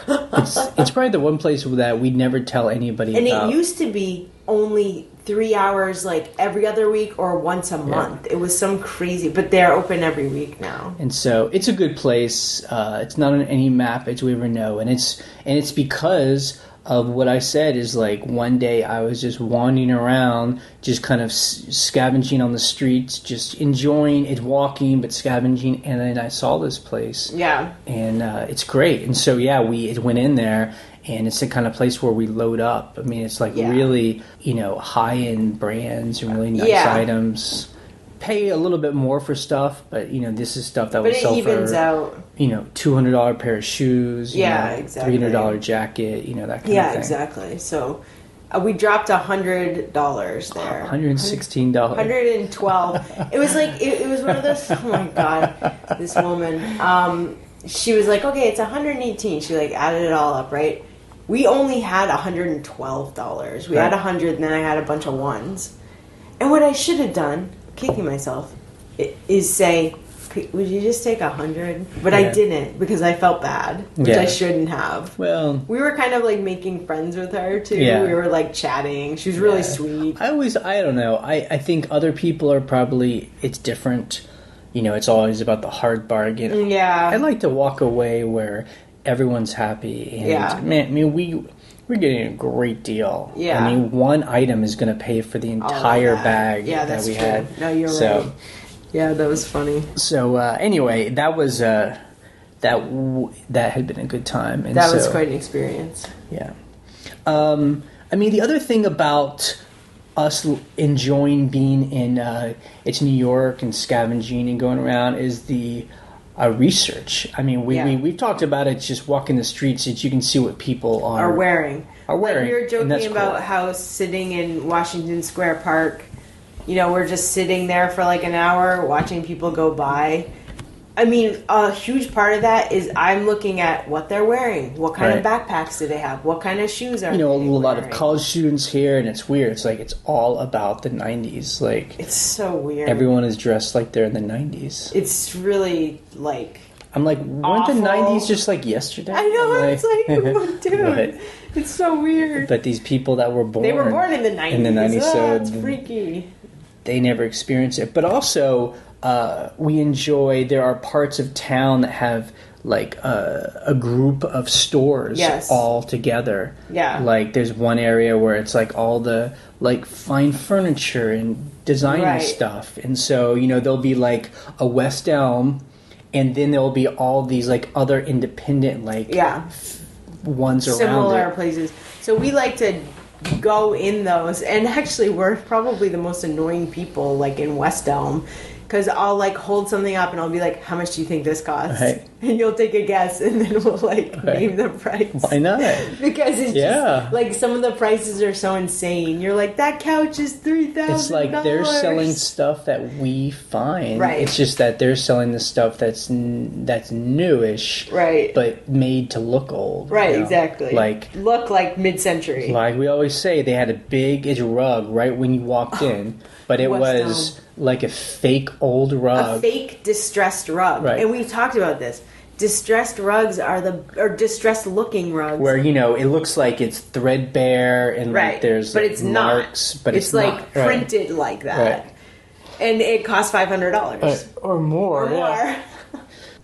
It's probably the one place that we'd never tell anybody about. And it used to be only 3 hours like every other week or once a month. It was some crazy, but they're open every week now. And so it's a good place. It's not on any map as we ever know. And it's because of what I said is like one day I was just wandering around, just kind of scavenging on the streets, just enjoying it, walking, but scavenging. And then I saw this place. Yeah. And it's great. And so, we went in there. And it's the kind of place where we load up. I mean, it's like really, you know, high-end brands and really nice items. Pay a little bit more for stuff, but, you know, this is stuff that will sell evens for, out. You know, $200 pair of shoes. Exactly. $300 jacket, you know, that kind of thing. Yeah, exactly. So we dropped $100 there. $116. $112. It was like, it was one of those, oh my God, this woman. She was like, okay, it's $118. She like added it all up, right? We only had $112. We had $100, and then I had a bunch of ones. And what I should have done, kicking myself, is say, would you just take $100? But I didn't because I felt bad, which I shouldn't have. Well, we were kind of like making friends with her too. We were like chatting. She was really sweet. I don't know. I think other people are probably, it's different. You know, it's always about the hard bargain. Yeah. I like to walk away where everyone's happy. And man, I mean, we're getting a great deal. Yeah. I mean, one item is going to pay for the entire bag that we had. No, you're right. Yeah, that was funny. So anyway, that was that had been a good time. And that was quite an experience. Yeah. I mean, the other thing about us enjoying being in it's New York and scavenging and going around is the research. I mean, we've talked about it, just walking the streets that you can see what people are wearing. Like we were joking about how sitting in Washington Square Park, you know, we're just sitting there for like an hour watching people go by. I mean, a huge part of that is I'm looking at what they're wearing. What kind of backpacks do they have? What kind of shoes are they wearing? A lot of college students here, and it's weird. It's like it's all about the 90s. Like it's so weird. Everyone is dressed like they're in the 90s. It's really like I'm like, weren't the 90s just like yesterday? I know. It's like, dude, it's so weird. But these people that were born... They were born in the 90s. So it's freaky. They never experienced it. But also... we enjoy, there are parts of town that have like a group of stores all together. Yeah. Like there's one area where it's like all the like fine furniture and designer stuff. And so, you know, there'll be like a West Elm, and then there'll be all these like other independent like ones around similar it. places. So we like to go in those, and actually we're probably the most annoying people like in West Elm, because I'll like hold something up and I'll be like, how much do you think this costs? Right. And you'll take a guess, and then we'll like name the price. Why not? Because it's just like some of the prices are so insane. You're like, that couch is $3,000. It's like they're selling stuff that we find. Right. It's just that they're selling the stuff that's newish. Right. But made to look old. Right, you know? exactly. Like look like mid-century. Like we always say, they had a big rug right when you walked in, but it was like a fake old rug. A fake distressed rug. Right. And we've talked about this. Distressed rugs or distressed looking rugs. Where, you know, it looks like it's threadbare and like there's but like it's marks, not. But it's like not. printed like that. Right. And it costs $500. Or more.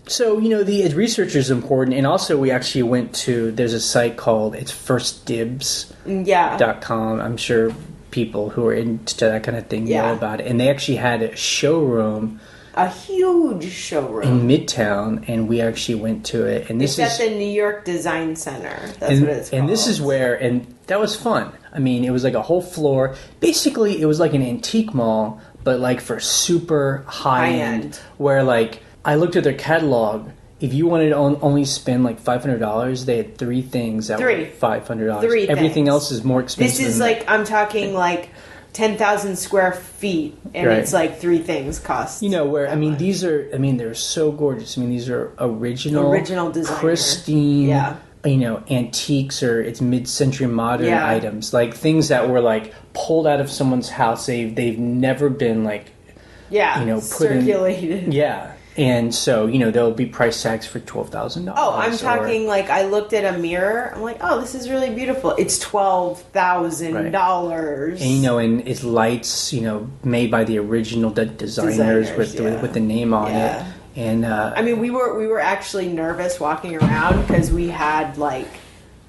So, you know, the research is important, and also we actually went to, there's a site called, it's firstdibs.com. I'm sure people who are into that kind of thing know about it. And they actually had a showroom. A huge showroom. In Midtown, and we actually went to it. And this it's at the New York Design Center. That's what it's called. And this is where, and that was fun. I mean, it was like a whole floor. Basically, it was like an antique mall, but like for super high end. Where like, I looked at their catalog. If you wanted to only spend like $500, they had three things that were $500. Everything else is more expensive. This is like, I'm talking like 10,000 square feet, and it's like three things cost. You know, where, I mean, these are, I mean, they're so gorgeous. I mean, these are original designer. Pristine, you know, antiques, or it's mid-century modern items. Like things that were like pulled out of someone's house. They've never been like, you know, put circulated. And so, you know, there'll be price tags for $12,000. Oh, I'm talking like, I looked at a mirror. I'm like, oh, this is really beautiful. It's $12,000. And, you know, and it's lights, you know, made by the original designers with the name on it. And I mean, we were actually nervous walking around because we had like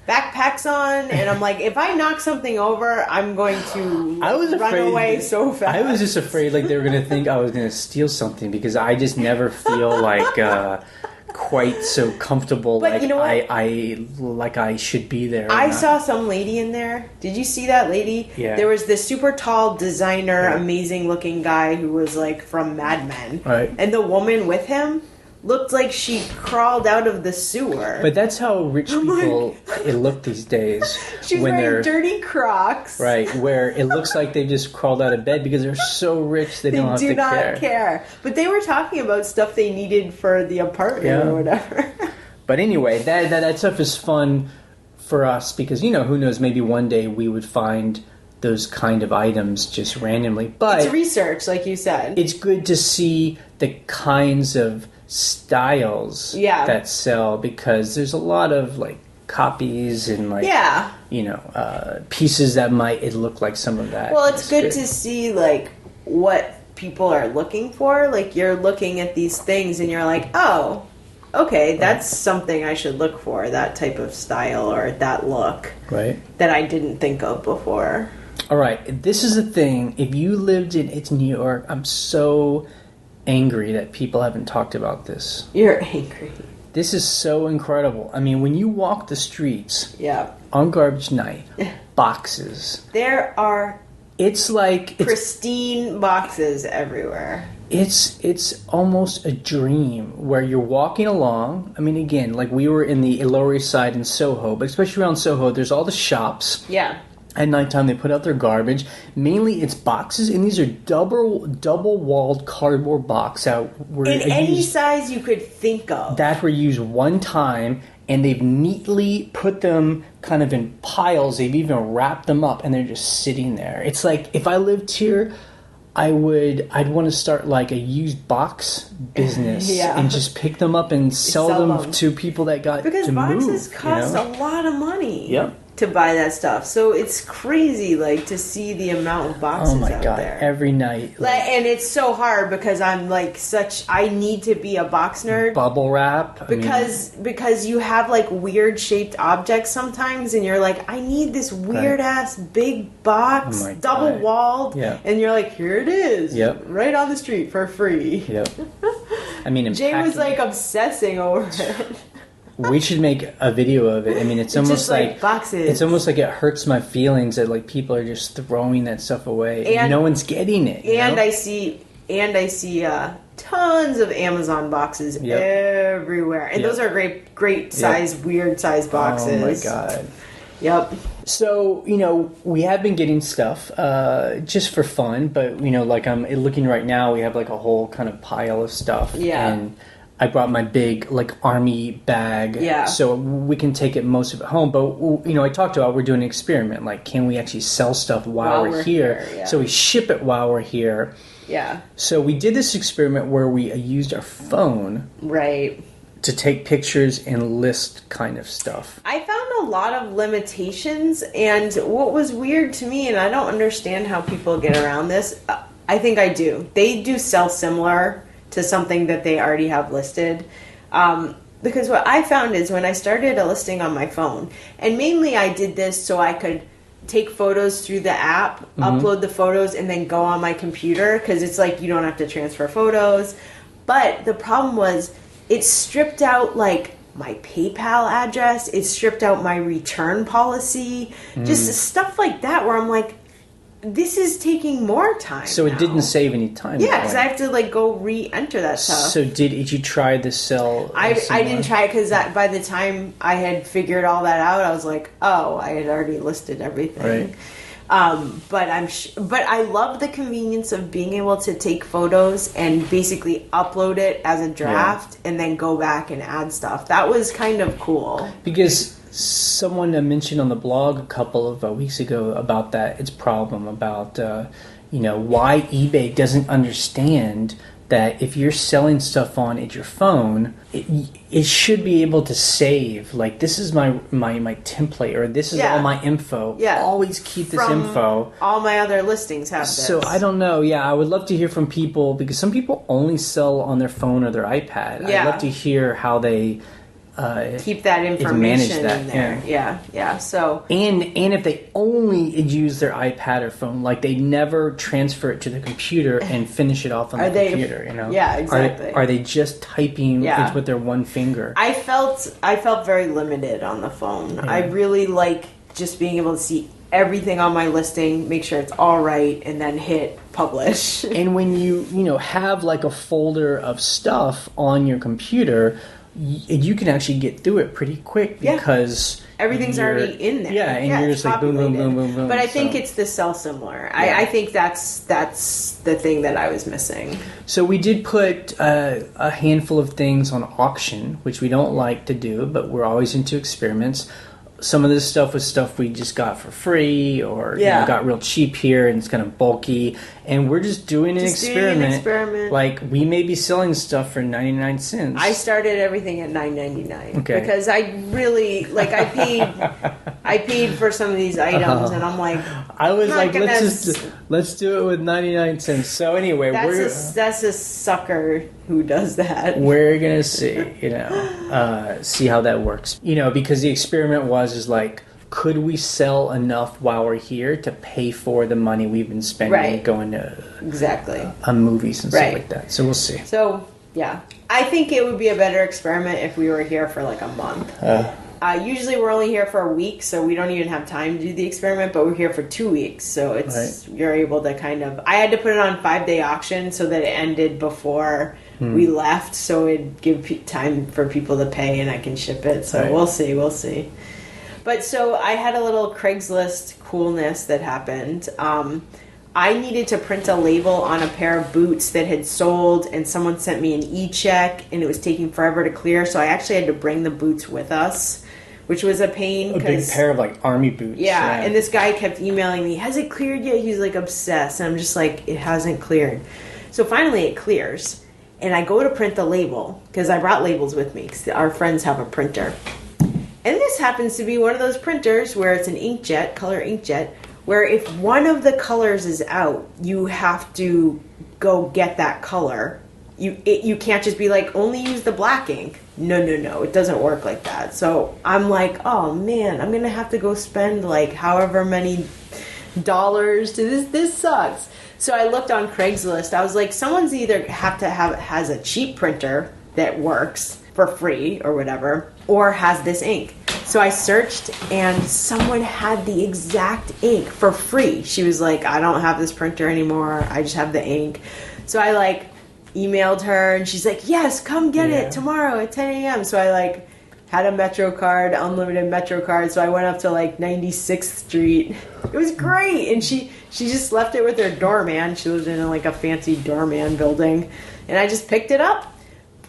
backpacks on, and I'm like, if I knock something over, I'm going to run away so fast. I was just afraid like they were going to think I was going to steal something, because I just never feel like quite so comfortable. But like, you know what? I should be there. I saw some lady in there. Did you see that lady? Yeah. There was this super tall designer, amazing looking guy who was like from Mad Men. Right. And the woman with him looked like she crawled out of the sewer. But that's how rich people look these days. She's wearing dirty Crocs. Right, where it looks like they just crawled out of bed because they're so rich they don't have to care. They do not care. But they were talking about stuff they needed for the apartment or whatever. But anyway, that stuff is fun for us because, you know, who knows, maybe one day we would find those kind of items just randomly. But it's research, like you said. It's good to see the kinds of styles that sell, because there's a lot of like copies and like you know pieces that might look like some of that. Well, it's good to see like what people are looking for. Like you're looking at these things and you're like, oh, okay, that's something I should look for, that type of style or that look that I didn't think of before. All right, this is the thing. If you lived in New York, I'm so angry that people haven't talked about this. You're angry. This is so incredible. I mean, when you walk the streets on garbage night, boxes. There are it's like pristine boxes everywhere. It's almost a dream where you're walking along. I mean, again, like we were in the Lower East Side in Soho, but especially around Soho, there's all the shops. Yeah. At nighttime, they put out their garbage. Mainly, it's boxes, and these are double-walled cardboard box out. In any size you could think of. That were used one time, and they've neatly put them kind of in piles. They've even wrapped them up, and they're just sitting there. It's like, if I lived here, I'd want to start like a used box business and just pick them up and sell them to people that got to move. Because boxes cost a lot of money. Yep. to buy that stuff. So it's crazy, like, to see the amount of boxes out there. Every night. And it's so hard because I'm like I need to be a box nerd. Bubble wrap. Because you have like weird shaped objects sometimes, and you're like, I need this weird ass big box, double walled, and you're like, here it is, right on the street for free. Yep. I mean, Jay was like obsessing over it. We should make a video of it. I mean, it's almost like boxes. It's almost like it hurts my feelings that like people are just throwing that stuff away and no one's getting it. And I see tons of Amazon boxes everywhere, and those are great size, weird size boxes. Oh my god. Yep. So, we have been getting stuff just for fun, but, like I'm looking right now, we have like a whole kind of pile of stuff. Yeah. And I brought my big, like, army bag. Yeah. So we can take most of it home. But, I talked about we're doing an experiment. Like, can we actually sell stuff while we're here? Yeah. So we ship it while we're here. Yeah. So we did this experiment where we used our phone. Right. To take pictures and list kind of stuff. I found a lot of limitations, and what was weird to me, and I don't understand how people get around this, I think I do. They do sell similar to something that they already have listed. Because what I found is when I started a listing on my phone, and mainly I did this so I could take photos through the app, upload the photos, and then go on my computer, because it's like you don't have to transfer photos. But the problem was, it stripped out like my PayPal address. It stripped out my return policy. Just stuff like that where I'm like, this is taking more time. So it didn't save any time. Yeah, because I have to like go re-enter that stuff. So did you try to sell? I didn't try because by the time I had figured all that out, I was like, oh, I had already listed everything. Right. But I love the convenience of being able to take photos and basically upload it as a draft and then go back and add stuff. That was kind of cool. Because someone mentioned on the blog a couple of weeks ago about its problem about why eBay doesn't understand that if you're selling stuff on your phone, it should be able to save. Like, this is my template, or this is all my info. Yeah. Always keep this info. All my other listings have this. So I don't know. Yeah, I would love to hear from people, because some people only sell on their phone or their iPad. Yeah. I'd love to hear how they keep that information in there. Yeah. So and if they only use their iPad or phone, like they never transfer it to the computer and finish it off on the computer. Yeah, exactly. Are they just typing it with their one finger? I felt very limited on the phone. Yeah. I really like just being able to see everything on my listing, make sure it's all right, and then hit publish. And when you have like a folder of stuff on your computer, you can actually get through it pretty quick because everything's already in there. Yeah, and you're just like boom, boom, boom, boom, boom. But I think it's the sell similar. Yeah. I think that's the thing that I was missing. So we did put a handful of things on auction, which we don't like to do, but we're always into experiments. Some of this stuff was stuff we just got for free, or got real cheap here, and it's kind of bulky. And we're just doing an experiment. Like, we may be selling stuff for 99 cents. I started everything at $9.99 because I really I paid for some of these items, and I'm like, I was like, let's do it with 99 cents. So anyway, that's a sucker who does that. We're gonna see, see how that works. Because the experiment is like, could we sell enough while we're here to pay for the money we've been spending going to on movies and stuff like that? So we'll see. So yeah, I think it would be a better experiment if we were here for like a month. Usually we're only here for a week, so we don't even have time to do the experiment, but we're here for 2 weeks, so it's you're able to kind of... I had to put it on 5-day auction so that it ended before we left, so it'd give time for people to pay and I can ship it, so we'll see. But so I had a little Craigslist coolness that happened. I needed to print a label on a pair of boots that had sold, and someone sent me an e-check, and it was taking forever to clear, so I actually had to bring the boots with us, which was a pain. A big pair of, like, army boots. Yeah, and this guy kept emailing me, has it cleared yet? He's, like, obsessed, and I'm just like, it hasn't cleared. So finally it clears, and I go to print the label, because I brought labels with me, because our friends have a printer. And this happens to be one of those printers where it's an inkjet, color inkjet, where if one of the colors is out, you have to go get that color. You can't just be like, only use the black ink. No. It doesn't work like that. So I'm like, oh man, I'm going to have to go spend like however many dollars to this. This sucks. So I looked on Craigslist. I was like, someone's either has a cheap printer that works for free or whatever, or has this ink. So I searched and someone had the exact ink for free. She was like, I don't have this printer anymore. I just have the ink. So I like emailed her and she's like, yes, come get it tomorrow at 10 a.m. So I like had a Metro card, unlimited Metro card. So I went up to like 96th Street. It was great. And she just left it with her doorman. She lived in like a fancy doorman building. And I just picked it up.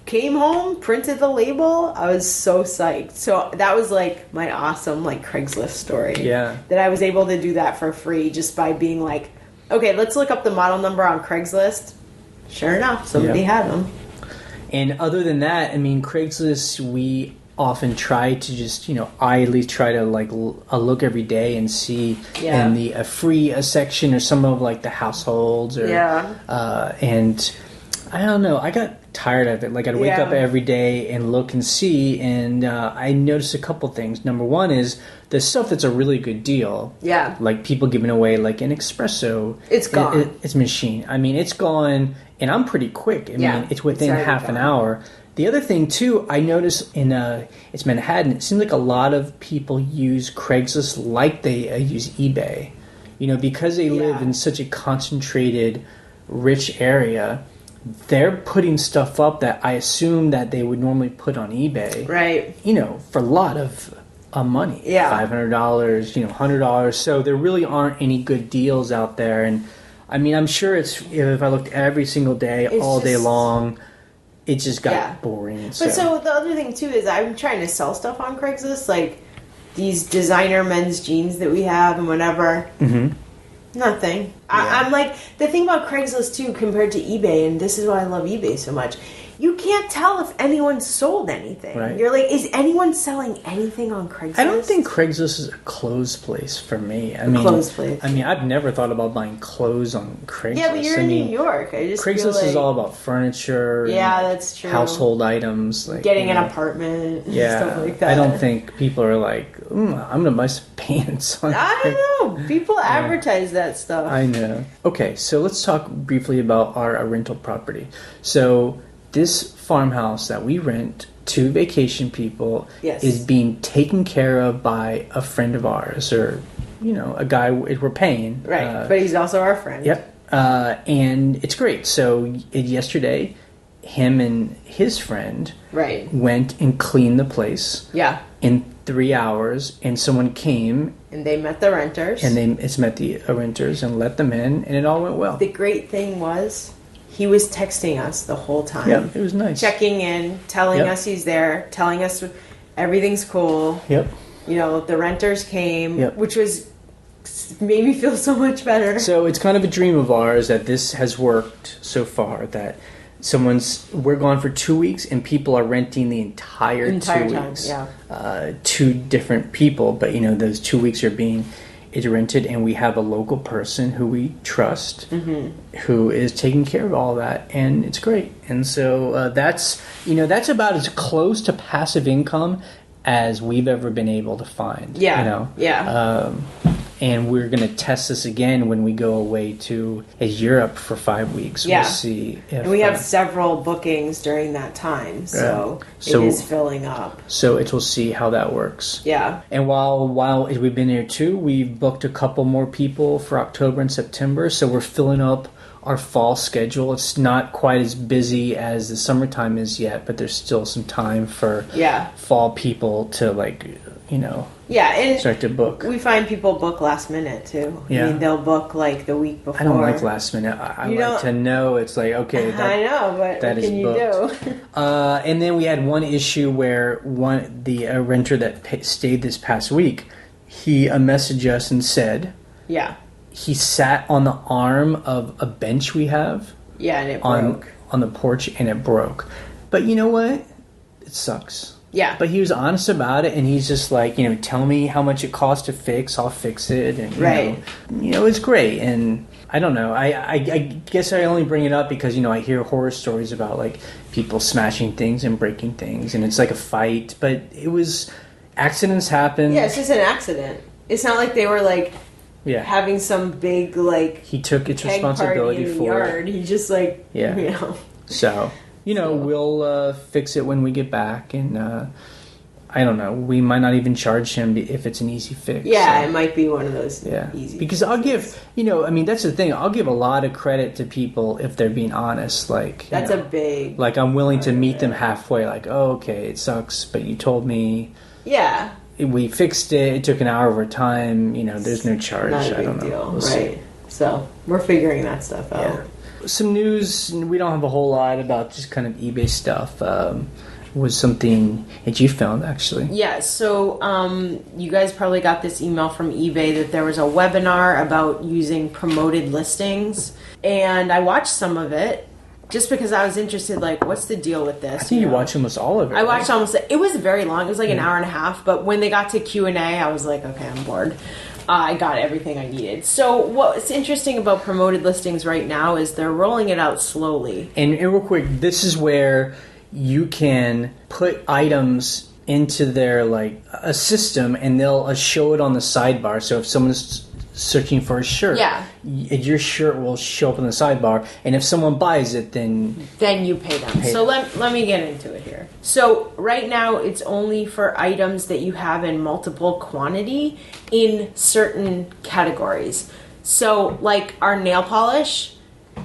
Came home, printed the label. I was so psyched. So that was like my awesome like Craigslist story. Yeah. That I was able to do that for free just by being like, okay, let's look up the model number on Craigslist. Sure enough, somebody had them. And other than that, I mean, Craigslist, we often try to just, I at least try to like look every day and see in the free section or some of like the households or and I don't know, I got tired of it. Like I'd wake up every day and look and see, and I noticed a couple things. Number one is the stuff that's a really good deal. Yeah. Like people giving away like an espresso. It's gone. It's machine. I mean, it's gone, and I'm pretty quick. I mean, it's within half an hour. The other thing too, I noticed in it's Manhattan. It seems like a lot of people use Craigslist like they use eBay. Because they live in such a concentrated, rich area. They're putting stuff up that I assume that they would normally put on eBay. Right. For a lot of money. Yeah. $500, $100. So there really aren't any good deals out there. And I mean, I'm sure if I looked every single day, all day long, it just got boring. But so the other thing too is I'm trying to sell stuff on Craigslist, like these designer men's jeans that we have and whatever. Mm-hmm. Nothing. Yeah. I'm like, the thing about Craigslist too, compared to eBay, and this is why I love eBay so much, you can't tell if anyone sold anything. Right. You're like, is anyone selling anything on Craigslist? I don't think Craigslist is a closed place for me. Closed place. I mean, I've never thought about buying clothes on Craigslist. Yeah, but you're in New York. Craigslist is all about furniture. Yeah, that's true. Household items. Like, getting an apartment. Yeah. Stuff like that. I don't think people are like, I'm going to buy some pants on I don't know. People advertise that stuff. I know. Okay, so let's talk briefly about our rental property. So this farmhouse that we rent to vacation people is being taken care of by a friend of ours, or a guy we're paying. Right, but he's also our friend. Yep, and it's great. So yesterday, him and his friend went and cleaned the place. Yeah. In 3 hours, and someone came and they met the renters, it's met the renters and let them in, and it all went well. The great thing was, he was texting us the whole time. Yeah, it was nice. Checking in, telling us he's there, telling us everything's cool. Yep. The renters came, which made me feel so much better. So it's kind of a dream of ours that this has worked so far, that we're gone for 2 weeks and people are renting the entire 2 weeks. Yeah. 2 different people, but those 2 weeks are being rented, and we have a local person who we trust, who is taking care of all that, and it's great. And so that's about as close to passive income as we've ever been able to find. Yeah. And we're going to test this again when we go away to Europe for 5 weeks. Yeah. We'll see. And we have several bookings during that time, so it is filling up. So we'll see how that works. Yeah. And while we've been here too, we've booked a couple more people for October and September, so we're filling up our fall schedule. It's not quite as busy as the summertime is yet, but there's still some time for fall people to and start to book. We find people book last minute too. Yeah. I mean, they'll book like the week before. I don't like last minute. I like to know. It's like, okay, I know, but what can you do? And then we had one issue where the renter that stayed this past week, he messaged us and said, he sat on the arm of a bench we have. Yeah, and it broke on the porch, and it broke. But you know what? It sucks. Yeah. But he was honest about it, and he's just like, tell me how much it costs to fix, I'll fix it. And, it's great. And I don't know. I guess I only bring it up because, I hear horror stories about, like, people smashing things and breaking things, and it's like a fight. But it was... Accidents happen. Yeah, it's just an accident. It's not like they were, like... Yeah. Having some big, like... He took its responsibility for it. He just, like, So... we'll fix it when we get back, and I don't know. We might not even charge him if it's an easy fix. Yeah, so. It might be one of those easy because I'll give, that's the thing. I'll give a lot of credit to people if they're being honest. Like that's a big... Like I'm willing to meet them halfway. Like, oh, okay, it sucks, but you told me. Yeah. We fixed it. It took an hour of our time. There's no charge. Not a big I don't know. Deal, we'll right? See. So we're figuring that stuff out. Yeah. Some news, we don't have a whole lot about just kind of eBay stuff, was something that you found, actually. Yeah, so you guys probably got this email from eBay that there was a webinar about using promoted listings, and I watched some of it just because I was interested, like, what's the deal with this? I think you watched almost all of it. I watched almost, it was very long, it was like an hour and a half, but when they got to Q&A, I was like, okay, I'm bored. I got everything I needed. So what's interesting about promoted listings right now is they're rolling it out slowly. And real quick, this is where you can put items into their, like, a system, and they'll show it on the sidebar. So if someone's searching for a shirt, your shirt will show up on the sidebar, and if someone buys it, then you pay them. So let me get into it here. So right now it's only for items that you have in multiple quantity in certain categories. So like our nail polish,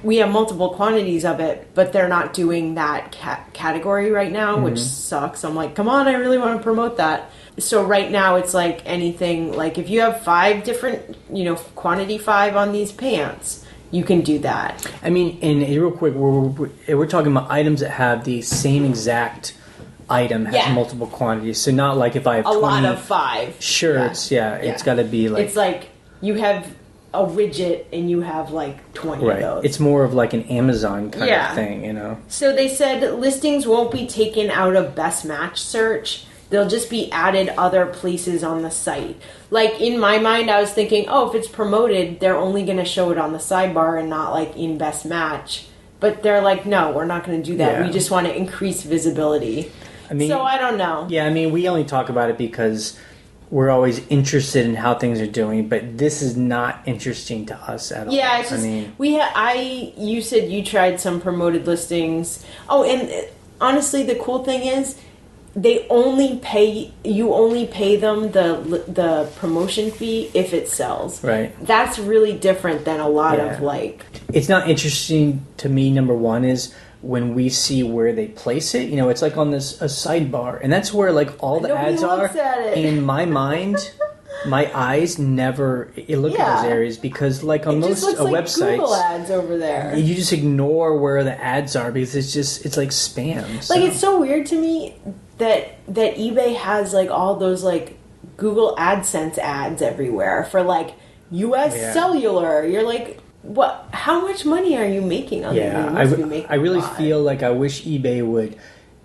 we have multiple quantities of it, but they're not doing that category right now, which sucks. I'm like, come on, I really want to promote that. So right now it's like anything, like if you have 5 different, quantity 5 on these pants, you can do that. I mean, and real quick, we're talking about items that have the same exact item has multiple quantities. So not like if I have 20 lot of 5 shirts, it's got to be like... It's like you have a widget and you have like 20 of those. It's more of like an Amazon kind of thing, So they said listings won't be taken out of best match search. They'll just be added other places on the site. Like, in my mind, I was thinking, if it's promoted, they're only going to show it on the sidebar and not, like, in Best Match. But they're like, no, we're not going to do that. Yeah. We just want to increase visibility. So, I don't know. Yeah, I mean, we only talk about it because we're always interested in how things are doing, but this is not interesting to us at all. Yeah, it's just, you said you tried some promoted listings. Oh, and honestly, the cool thing is, you only pay them the promotion fee if it sells. Right. That's really different than a lot of like... It's not interesting to me, number one, is when we see where they place it. It's like on a sidebar, and that's where like all the ads are. In my mind, my eyes never look at those areas because like on most websites, Google ads over there. You just ignore where the ads are because it's like spam. So. Like it's so weird to me that eBay has like all those like Google AdSense ads everywhere for like US Cellular. You're like, what? How much money are you making on that? I really feel like I wish eBay would.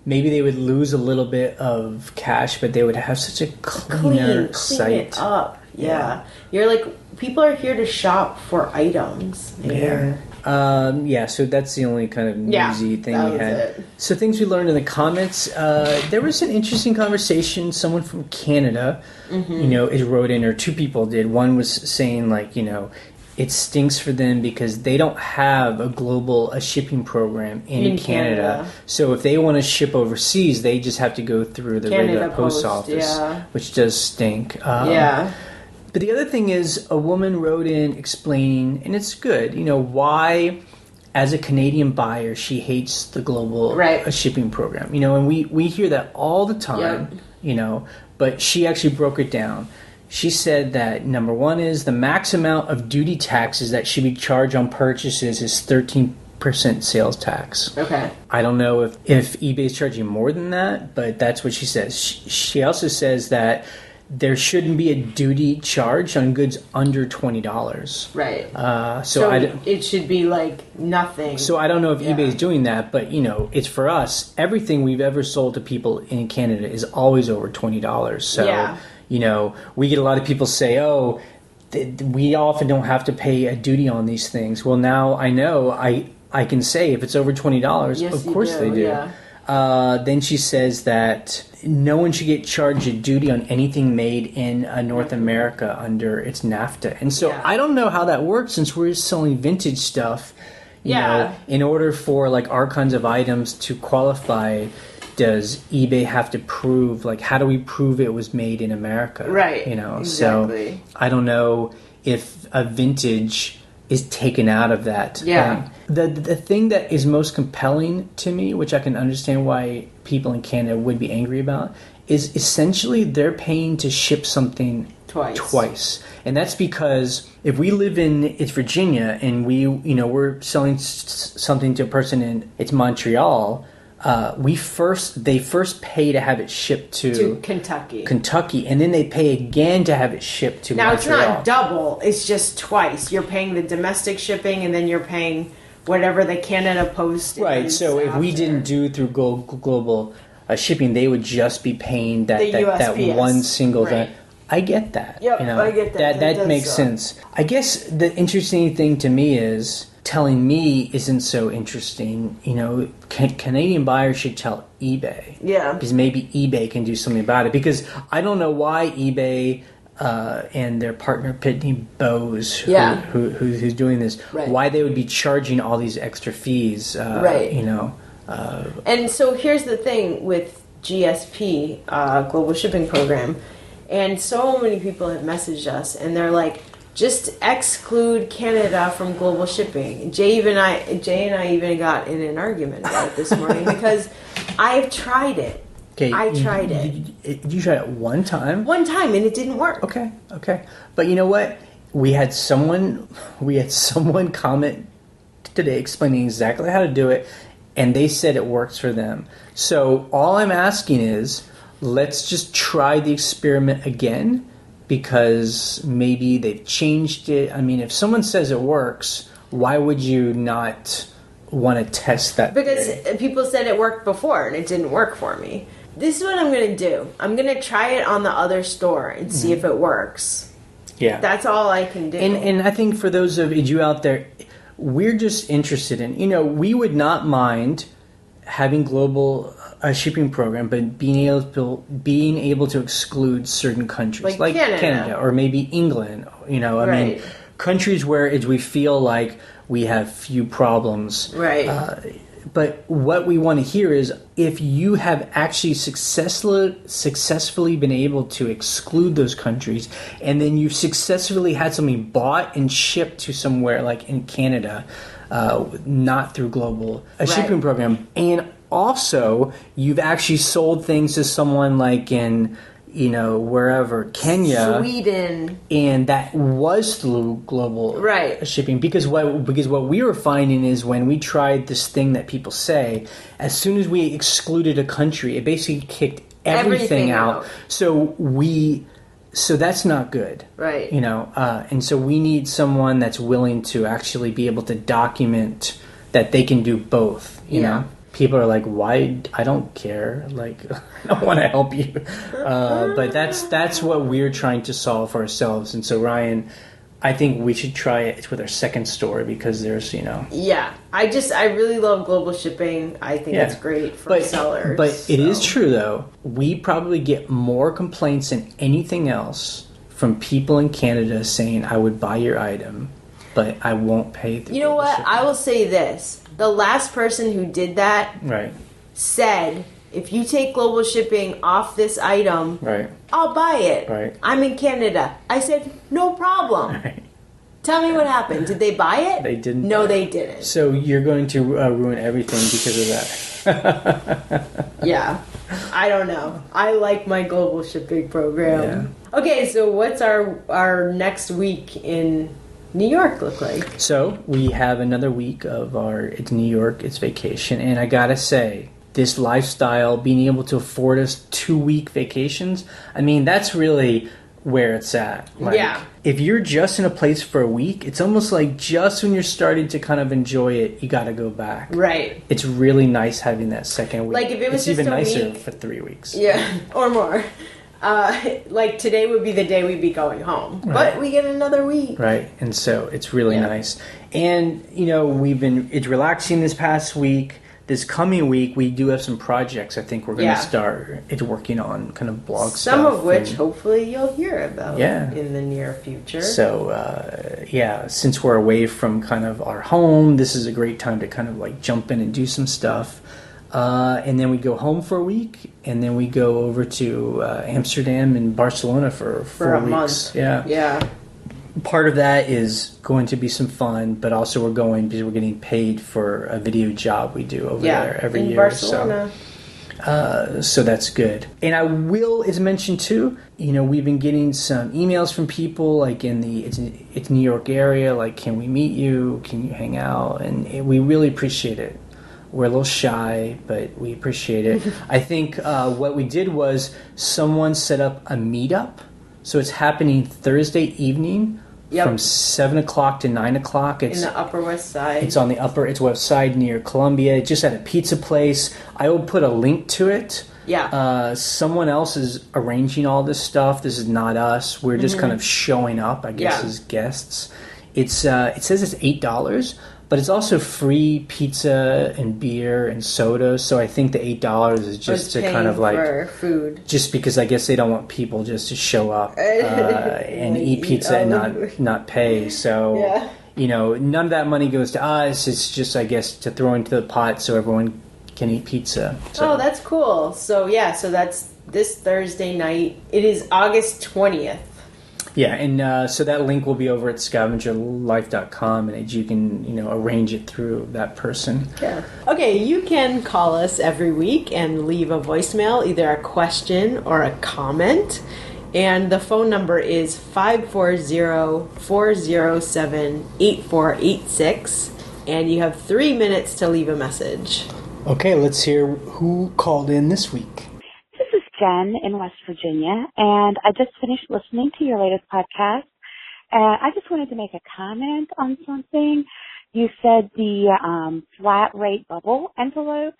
Maybe they would lose a little bit of cash, but they would have such a cleaner site. Clean it up. Yeah. You're like, people are here to shop for items. So that's the only kind of newsy thing we had. It. So things we learned in the comments. There was an interesting conversation. Someone from Canada, it wrote in, or 2 people did. One was saying like, it stinks for them because they don't have a shipping program in Canada. So if they want to ship overseas, they just have to go through the regular post office, which does stink. But the other thing is a woman wrote in explaining, and it's good, why as a Canadian buyer she hates the global shipping program. And we hear that all the time, but she actually broke it down. She said that number one is the max amount of duty taxes that should be charged on purchases is 13% sales tax. Okay. I don't know if eBay is charging more than that, but that's what she says. She also says that there shouldn't be a duty charge on goods under $20. Right. So it should be like nothing. So I don't know if eBay is doing that, but it's for us. Everything we've ever sold to people in Canada is always over $20. So we get a lot of people say, "Oh, we often don't have to pay a duty on these things." Well, now I know I can say if it's over $20, of course they do. Yeah. Then she says that no one should get charged a duty on anything made in North America under its NAFTA. And so I don't know how that works since we're selling vintage stuff. You know, in order for like our kinds of items to qualify, does eBay have to prove, like, how do we prove it was made in America? Right. Exactly. So I don't know if a vintage is taken out of that. Yeah. The thing that is most compelling to me, which I can understand why people in Canada would be angry about, is essentially they're paying to ship something twice. And that's because if we live in Virginia and we're selling something to a person in Montreal, they first pay to have it shipped to Kentucky, and then they pay again to have it shipped to Montreal. Now it's not double; it's just twice. You're paying the domestic shipping, and then you're paying whatever the Canada Post. Right. So if we didn't do through global shipping, they would just be paying that one single thing. I get that. Yep, I get that. That makes sense. I guess the interesting thing to me is telling me isn't so interesting. Canadian buyers should tell eBay. Yeah. Because maybe eBay can do something about it. Because I don't know why eBay and their partner Pitney Bowes, who's doing this, why they would be charging all these extra fees. And so here's the thing with GSP, Global Shipping Program, and so many people have messaged us, and they're like, just exclude Canada from global shipping. Jay and I even got in an argument about it this morning because I've tried it. Okay, I tried it. You tried it one time? One time, and it didn't work. Okay. But you know what? We had someone comment today explaining exactly how to do it, and they said it works for them. So all I'm asking is, let's just try the experiment again, because maybe they've changed it. I mean, if someone says it works, why would you not want to test that? Because people said it worked before, and it didn't work for me. This is what I'm going to do. I'm going to try it on the other store and see if it works. Yeah. That's all I can do. And I think for those of you out there, we're just interested in, we would not mind having global shipping program, but being able to exclude certain countries like Canada or maybe England. I mean, countries where we feel like we have few problems. Right. But what we want to hear is if you have actually successfully been able to exclude those countries, and then you've successfully had something bought and shipped to somewhere like in Canada, not through global shipping program, and also you've actually sold things to someone like in wherever, Kenya, Sweden, and that was through global shipping. Because what we were finding is when we tried this thing that people say, as soon as we excluded a country, it basically kicked everything out. So that's not good, right? And so we need someone that's willing to actually be able to document that they can do both. You know. People are like, why? I don't care. Like, I don't want to help you. But that's what we're trying to solve for ourselves. And so, Ryan, I think we should try it with our second store because there's, Yeah. I really love global shipping. I think it's great for sellers. But it is true, though. We probably get more complaints than anything else from people in Canada saying, I would buy your item, but I won't pay the You know what? shipping. I will say this. The last person who did that said, if you take global shipping off this item, I'll buy it. Right. I'm in Canada. I said, no problem. Right. Tell me what happened. Did they buy it? They didn't. No, they didn't. So you're going to ruin everything because of that. Yeah. I don't know. I like my global shipping program. Yeah. Okay, so what's our next week in New York look like? So we have another week of it's New York, it's vacation, and I gotta say, this lifestyle, being able to afford us 2-week vacations, I mean, that's really where it's at. Like, if you're just in a place for a week, it's almost like just when you're starting to kind of enjoy it, you got to go back. Right. It's really nice having that second week. Like if it was it's just even a nicer week, for 3 weeks. Yeah, or more. Like today would be the day we'd be going home, but we get another week. Right, and so it's really nice. And, you know, it's relaxing this past week. This coming week, we do have some projects I think we're going to start working on, kind of blog stuff. Some of which hopefully you'll hear about in the near future. So, since we're away from kind of our home, this is a great time to kind of like jump in and do some stuff. And then we go home for a week, and then we go over to Amsterdam and Barcelona for 4 a weeks. Month. Yeah. Part of that is going to be some fun, but also we're going because we're getting paid for a video job we do over there every year. Barcelona. So that's good. And I will, as mentioned too, you know, we've been getting some emails from people like in it's New York area, like, can we meet you? Can you hang out? And we really appreciate it. We're a little shy, but we appreciate it. I think what we did was someone set up a meetup. So it's happening Thursday evening from 7 o'clock to 9 o'clock. It's in the Upper West Side. It's on the Upper West Side near Columbia, just at a pizza place. I will put a link to it. Yeah. Someone else is arranging all this stuff. This is not us. We're just kind of showing up, I guess, as guests. It says it's $8. But it's also free pizza and beer and soda. So I think the $8 is just to kind of like for food. Just because I guess they don't want people just to show up and eat pizza and not pay. So you know, none of that money goes to us. It's just, I guess, to throw into the pot so everyone can eat pizza. So. Oh, that's cool. So so that's this Thursday night. It is August 20th. Yeah, and so that link will be over at scavengerlife.com, and you can, you know, arrange it through that person. Yeah. Okay, you can call us every week and leave a voicemail, either a question or a comment. And the phone number is 540-407-8486. And you have 3 minutes to leave a message. Okay, let's hear who called in this week. Jen in West Virginia, and I just finished listening to your latest podcast, and I just wanted to make a comment on something. You said the flat rate bubble envelopes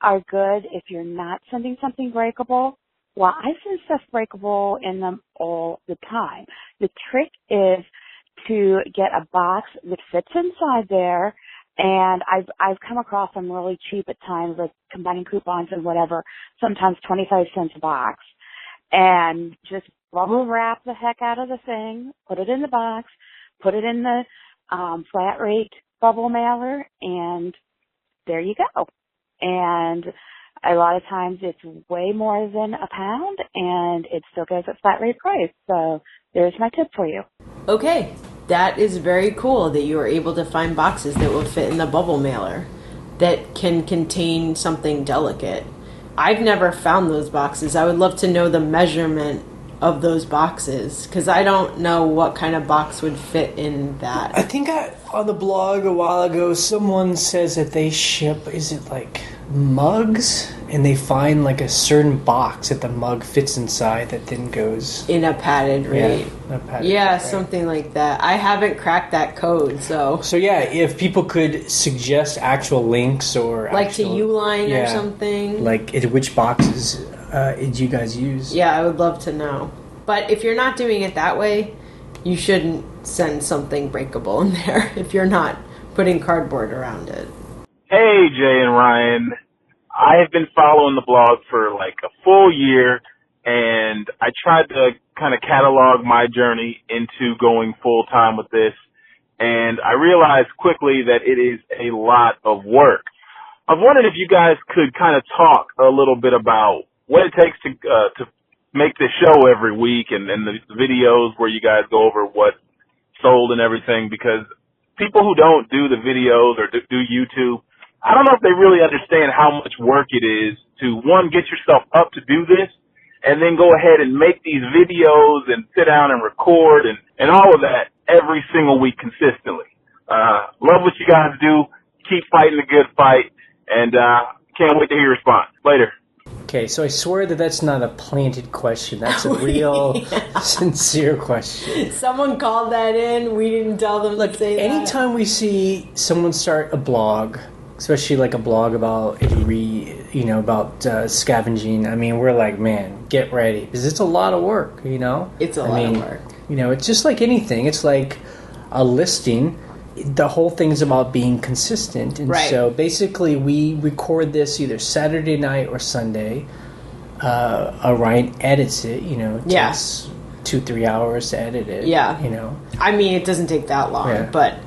are good if you're not sending something breakable. Well, I send stuff breakable in them all the time. The trick is to get a box that fits inside there. And I've come across them really cheap at times, like combining coupons and whatever, sometimes 25 cents a box. And just bubble wrap the heck out of the thing, put it in the box, put it in the flat rate bubble mailer, and there you go. And a lot of times it's way more than a pound, and it still goes at flat rate price. So there's my tip for you. Okay. That is very cool that you are able to find boxes that will fit in the bubble mailer that can contain something delicate. I've never found those boxes. I would love to know the measurement of those boxes because I don't know what kind of box would fit in that. I think on the blog a while ago, someone says that they ship, is it like mugs? And they find like a certain box that the mug fits inside that then goes in a padded rate. Something like that. I haven't cracked that code, so yeah, if people could suggest actual links or like to Uline or something, like which boxes did you guys use? Yeah, I would love to know. But if you're not doing it that way, you shouldn't send something breakable in there if you're not putting cardboard around it. Hey, Jay and Ryan. I have been following the blog for like a full year, and I tried to kind of catalog my journey into going full-time with this, and I realized quickly that it is a lot of work. I was wondering if you guys could kind of talk a little bit about what it takes to make this show every week and the videos where you guys go over what sold and everything, because people who don't do the videos or do YouTube, I don't know if they really understand how much work it is to, one, get yourself up to do this, and then go ahead and make these videos and sit down and record and all of that every single week consistently. Love what you guys do. Keep fighting the good fight, and Can't wait to hear your response. Later. Okay, so I swear that that's not a planted question. That's a real, sincere question. Someone called that in. We didn't tell them to say that. Anytime we see someone start a blog, especially like a blog about scavenging, I mean, we're like, man, get ready, because it's a lot of work. It's a lot of work. It's just like anything. It's like a listing. The whole thing is about being consistent. And so basically we record this either Saturday night or Sunday. Ryan edits it, it takes 2-3 hours to edit it. Yeah. I mean, it doesn't take that long, but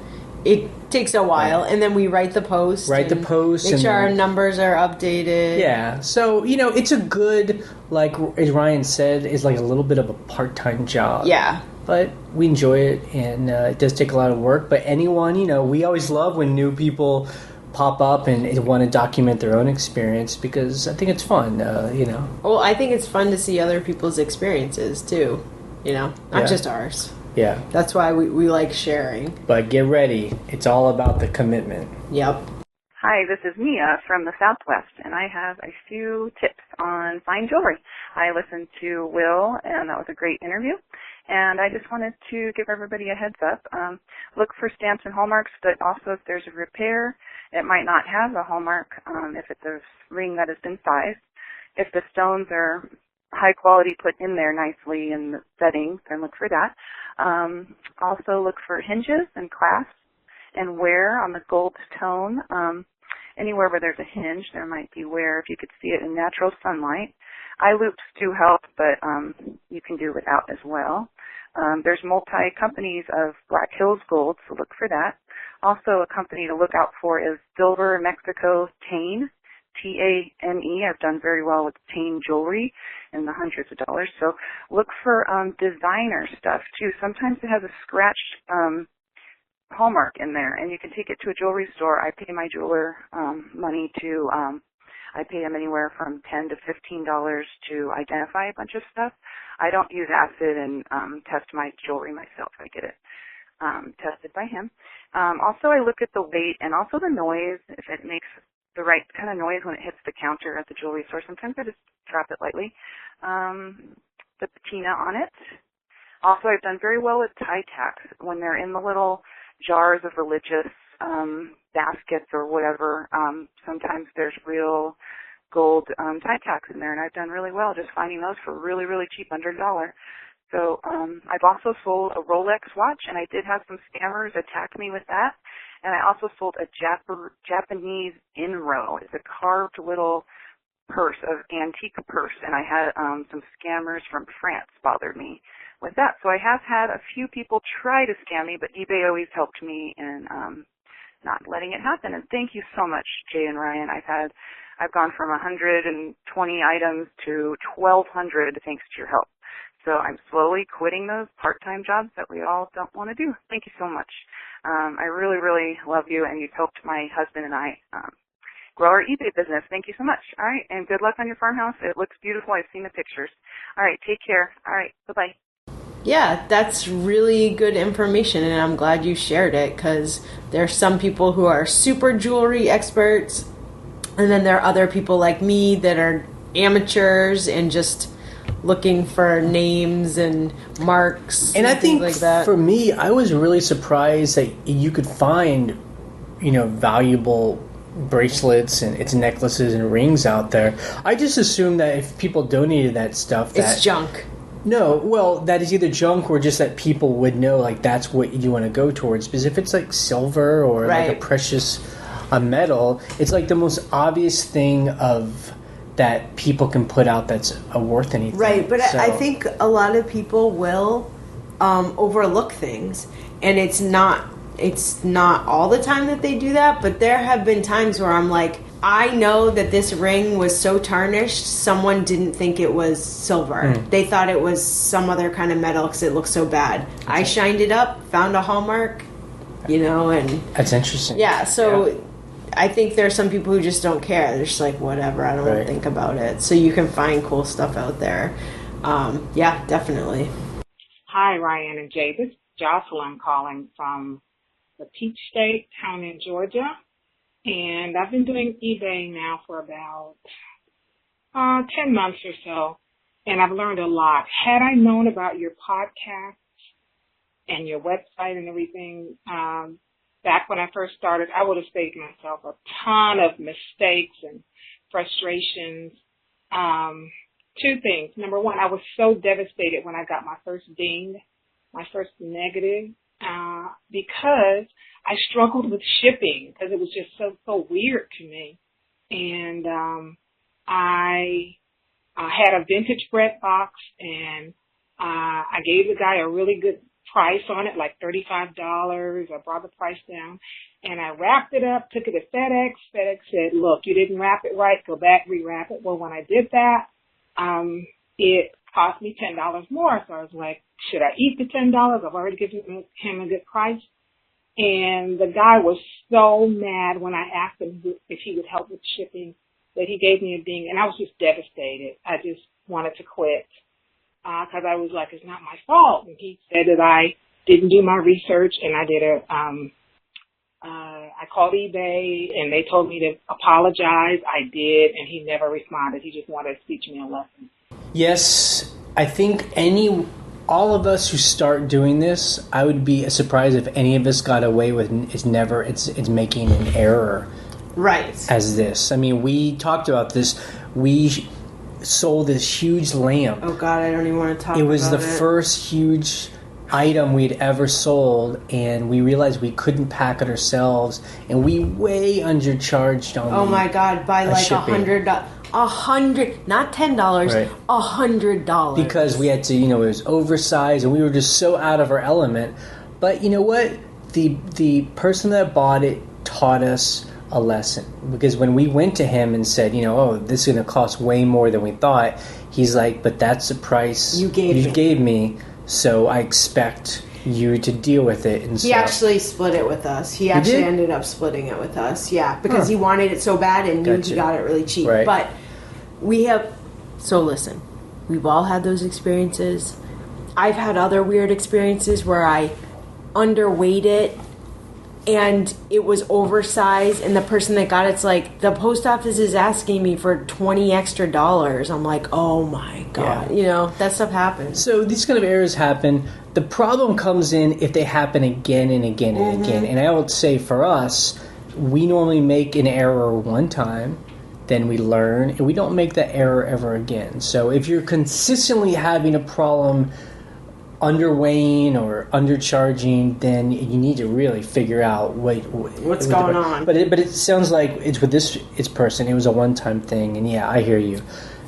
it takes a while. And then we write the post. Make sure our numbers are updated. Yeah. So, it's a good, like as Ryan said, is like a little bit of a part-time job. Yeah. But we enjoy it, and it does take a lot of work. But anyone, we always love when new people pop up and want to document their own experience, because I think it's fun, Well, I think it's fun to see other people's experiences, too, not just ours. Yeah. That's why we like sharing. But get ready. It's all about the commitment. Yep. Hi, this is Mia from the Southwest, and I have a few tips on fine jewelry. I listened to Will, and that was a great interview. And I just wanted to give everybody a heads up. Look for stamps and hallmarks, but also if there's a repair, it might not have a hallmark if it's a ring that has been sized. If the stones are high quality put in there nicely in the settings, then look for that. Also look for hinges and clasps and wear on the gold tone. Anywhere where there's a hinge, there might be wear if you could see it in natural sunlight. Eye loops do help, but you can do without as well. There's multi-companies of Black Hills Gold, so look for that. Also, a company to look out for is Silver Mexico Tane, Tane. I've done very well with Tane jewelry in the hundreds of dollars. So look for designer stuff, too. Sometimes it has a scratched hallmark in there, and you can take it to a jewelry store. I pay my jeweler money to I pay them anywhere from $10 to $15 to identify a bunch of stuff. I don't use acid and test my jewelry myself. I get it tested by him. Also, I look at the weight and also the noise, if it makes the right kind of noise when it hits the counter at the jewelry store. Sometimes I just drop it lightly. The patina on it. Also, I've done very well with tie tacks when they're in the little jars of religious baskets or whatever. Sometimes there's real gold tie tacks in there, and I've done really well just finding those for really, really cheap, under $1. So I've also sold a Rolex watch, and I did have some scammers attack me with that. And I also sold a Japanese Inro. It's a carved little purse, of antique purse, and I had some scammers from France bothered me with that. So I have had a few people try to scam me, but eBay always helped me in not letting it happen. And thank you so much, Jay and Ryan. I've gone from 120 items to 1,200 thanks to your help. So I'm slowly quitting those part-time jobs that we all don't want to do. Thank you so much. I really, really love you, and you've helped my husband and I grow our eBay business. Thank you so much. All right, and good luck on your farmhouse. It looks beautiful. I've seen the pictures. All right, take care. All right, bye-bye. Yeah, that's really good information, and I'm glad you shared it, because there are some people who are super jewelry experts, and then there are other people like me that are amateurs and just looking for names and marks and I think like that. For me, I was really surprised that you could find, valuable bracelets and its necklaces and rings out there. I just assumed that if people donated that stuff, it's junk. No, well, that is either junk or just that people would know, like, that's what you want to go towards. Because if it's like silver or like a precious metal, it's like the most obvious thing of that people can put out that's worth anything. Right, but so, I think a lot of people will overlook things, and it's not all the time that they do that, but there have been times where I'm like, I know that this ring was so tarnished, someone didn't think it was silver. They thought it was some other kind of metal because it looked so bad. I shined it up, found a hallmark, and... That's interesting. Yeah, so I think there are some people who just don't care. They're just like, whatever, I don't think about it. So you can find cool stuff out there. Yeah, definitely. Hi, Ryan and Jay. This is Jocelyn calling from the Peach State town in Georgia. And I've been doing eBay now for about 10 months or so, and I've learned a lot. Had I known about your podcast and your website and everything back when I first started, I would have saved myself a ton of mistakes and frustrations. Two things. Number one, I was so devastated when I got my first ding, my first negative, because I struggled with shipping because it was just so weird to me. And I had a vintage bread box, and I gave the guy a really good price on it, like $35. I brought the price down, and I wrapped it up, took it to FedEx. FedEx said, look, you didn't wrap it right, go back, rewrap it. Well, when I did that, it cost me $10 more. So I was like, should I eat the $10? I've already given him a good price. And the guy was so mad when I asked him if he would help with shipping that he gave me a ding, and I was just devastated. I just wanted to quit because I was like, it's not my fault. And he said that I didn't do my research, and I did I called eBay, and they told me to apologize. I did, and he never responded. He just wanted to teach me a lesson. Yes, I think all of us who start doing this, I would be surprised if any of us got away with it's making an error. Right. As this. I mean, we talked about this. We sold this huge lamp. Oh, God, I don't even want to talk about it. It was the first huge item we'd ever sold, and we realized we couldn't pack it ourselves, and we way undercharged on my God, by like $100, not $10, right. $100. Because we had to, it was oversized, and we were just so out of our element. But you know what? The person that bought it taught us a lesson, because when we went to him and said, this is going to cost way more than we thought, he's like, but that's the price you gave me, so I expect you to deal with it. And he actually split it with us. He actually ended up splitting it with us, because he wanted it so bad and knew he got it really cheap. Right. But listen, we've all had those experiences. I've had other weird experiences where I underweight it, and it was oversized, and the person that got it's like, the post office is asking me for $20 extra. I'm like, oh my God. That stuff happens. So these kind of errors happen. The problem comes in if they happen again and again and again. And I would say for us, we normally make an error one time, then we learn, and we don't make that error ever again. So if you're consistently having a problem underweighing or undercharging, then you need to really figure out what's going on. But it sounds like it's with this person. It was a one-time thing, and yeah, I hear you.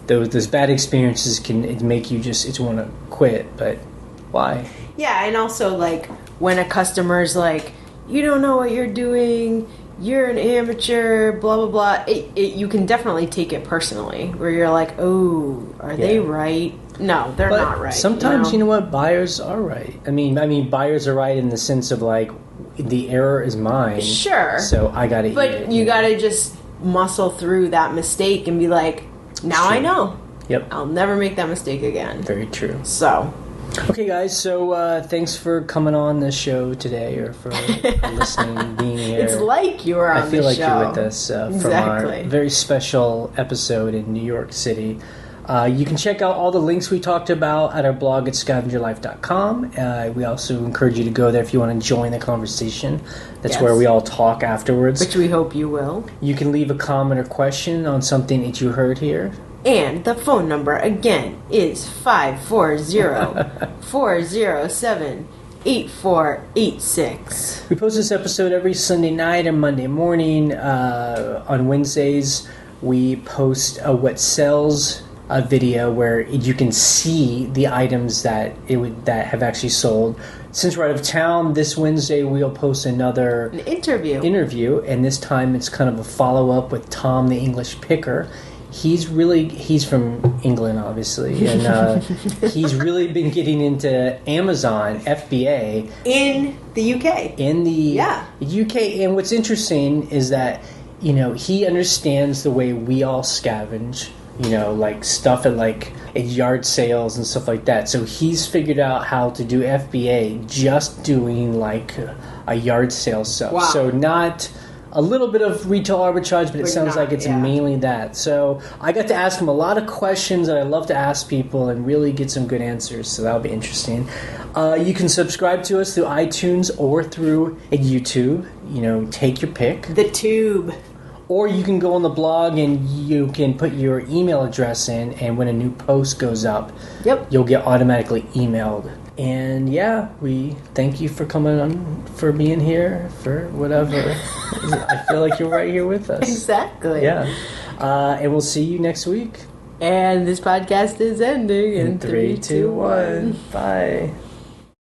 Those bad experiences can make you just want to quit. But why? Yeah, and also like when a customer's like, you don't know what you're doing, you're an amateur, blah blah blah. You can definitely take it personally, where you're like, oh, are they right? No, they're not right. Sometimes, you know what? Buyers are right. I mean, buyers are right in the sense of like, the error is mine. Sure. So I got to eat it. But you got to just muscle through that mistake and be like, now I know. Yep. I'll never make that mistake again. Very true. So. Okay, guys. So thanks for coming on the show today, or for listening, being here. It's like you were on the show. I feel like you're with us from our very special episode in New York City. You can check out all the links we talked about at our blog at scavengerlife.com. We also encourage you to go there if you want to join the conversation. That's where we all talk afterwards. Which we hope you will. You can leave a comment or question on something that you heard here. And the phone number, again, is 540-407-8486. We post this episode every Sunday night and Monday morning. On Wednesdays, we post a What Sells video where you can see the items that have actually sold. Since we're out of town, this Wednesday we'll post an interview, and this time it's kind of a follow-up with Tom the English Picker. He's from England, obviously, and he's really been getting into Amazon FBA in the UK. UK, and what's interesting is that he understands the way we all scavenge. Like stuff at yard sales and stuff like that. So he's figured out how to do FBA just doing like a yard sale stuff. Wow. So not a little bit of retail arbitrage, but it sounds like it's mainly that. So I got to ask him a lot of questions that I love to ask people and really get some good answers. So that'll be interesting. You can subscribe to us through iTunes or through YouTube. Take your pick. The tube. Or you can go on the blog and you can put your email address in, and when a new post goes up, you'll get automatically emailed. And we thank you for coming on, for being here, for whatever. I feel like you're right here with us. Exactly. Yeah. And we'll see you next week. And this podcast is ending in 3, 2, 1. Bye.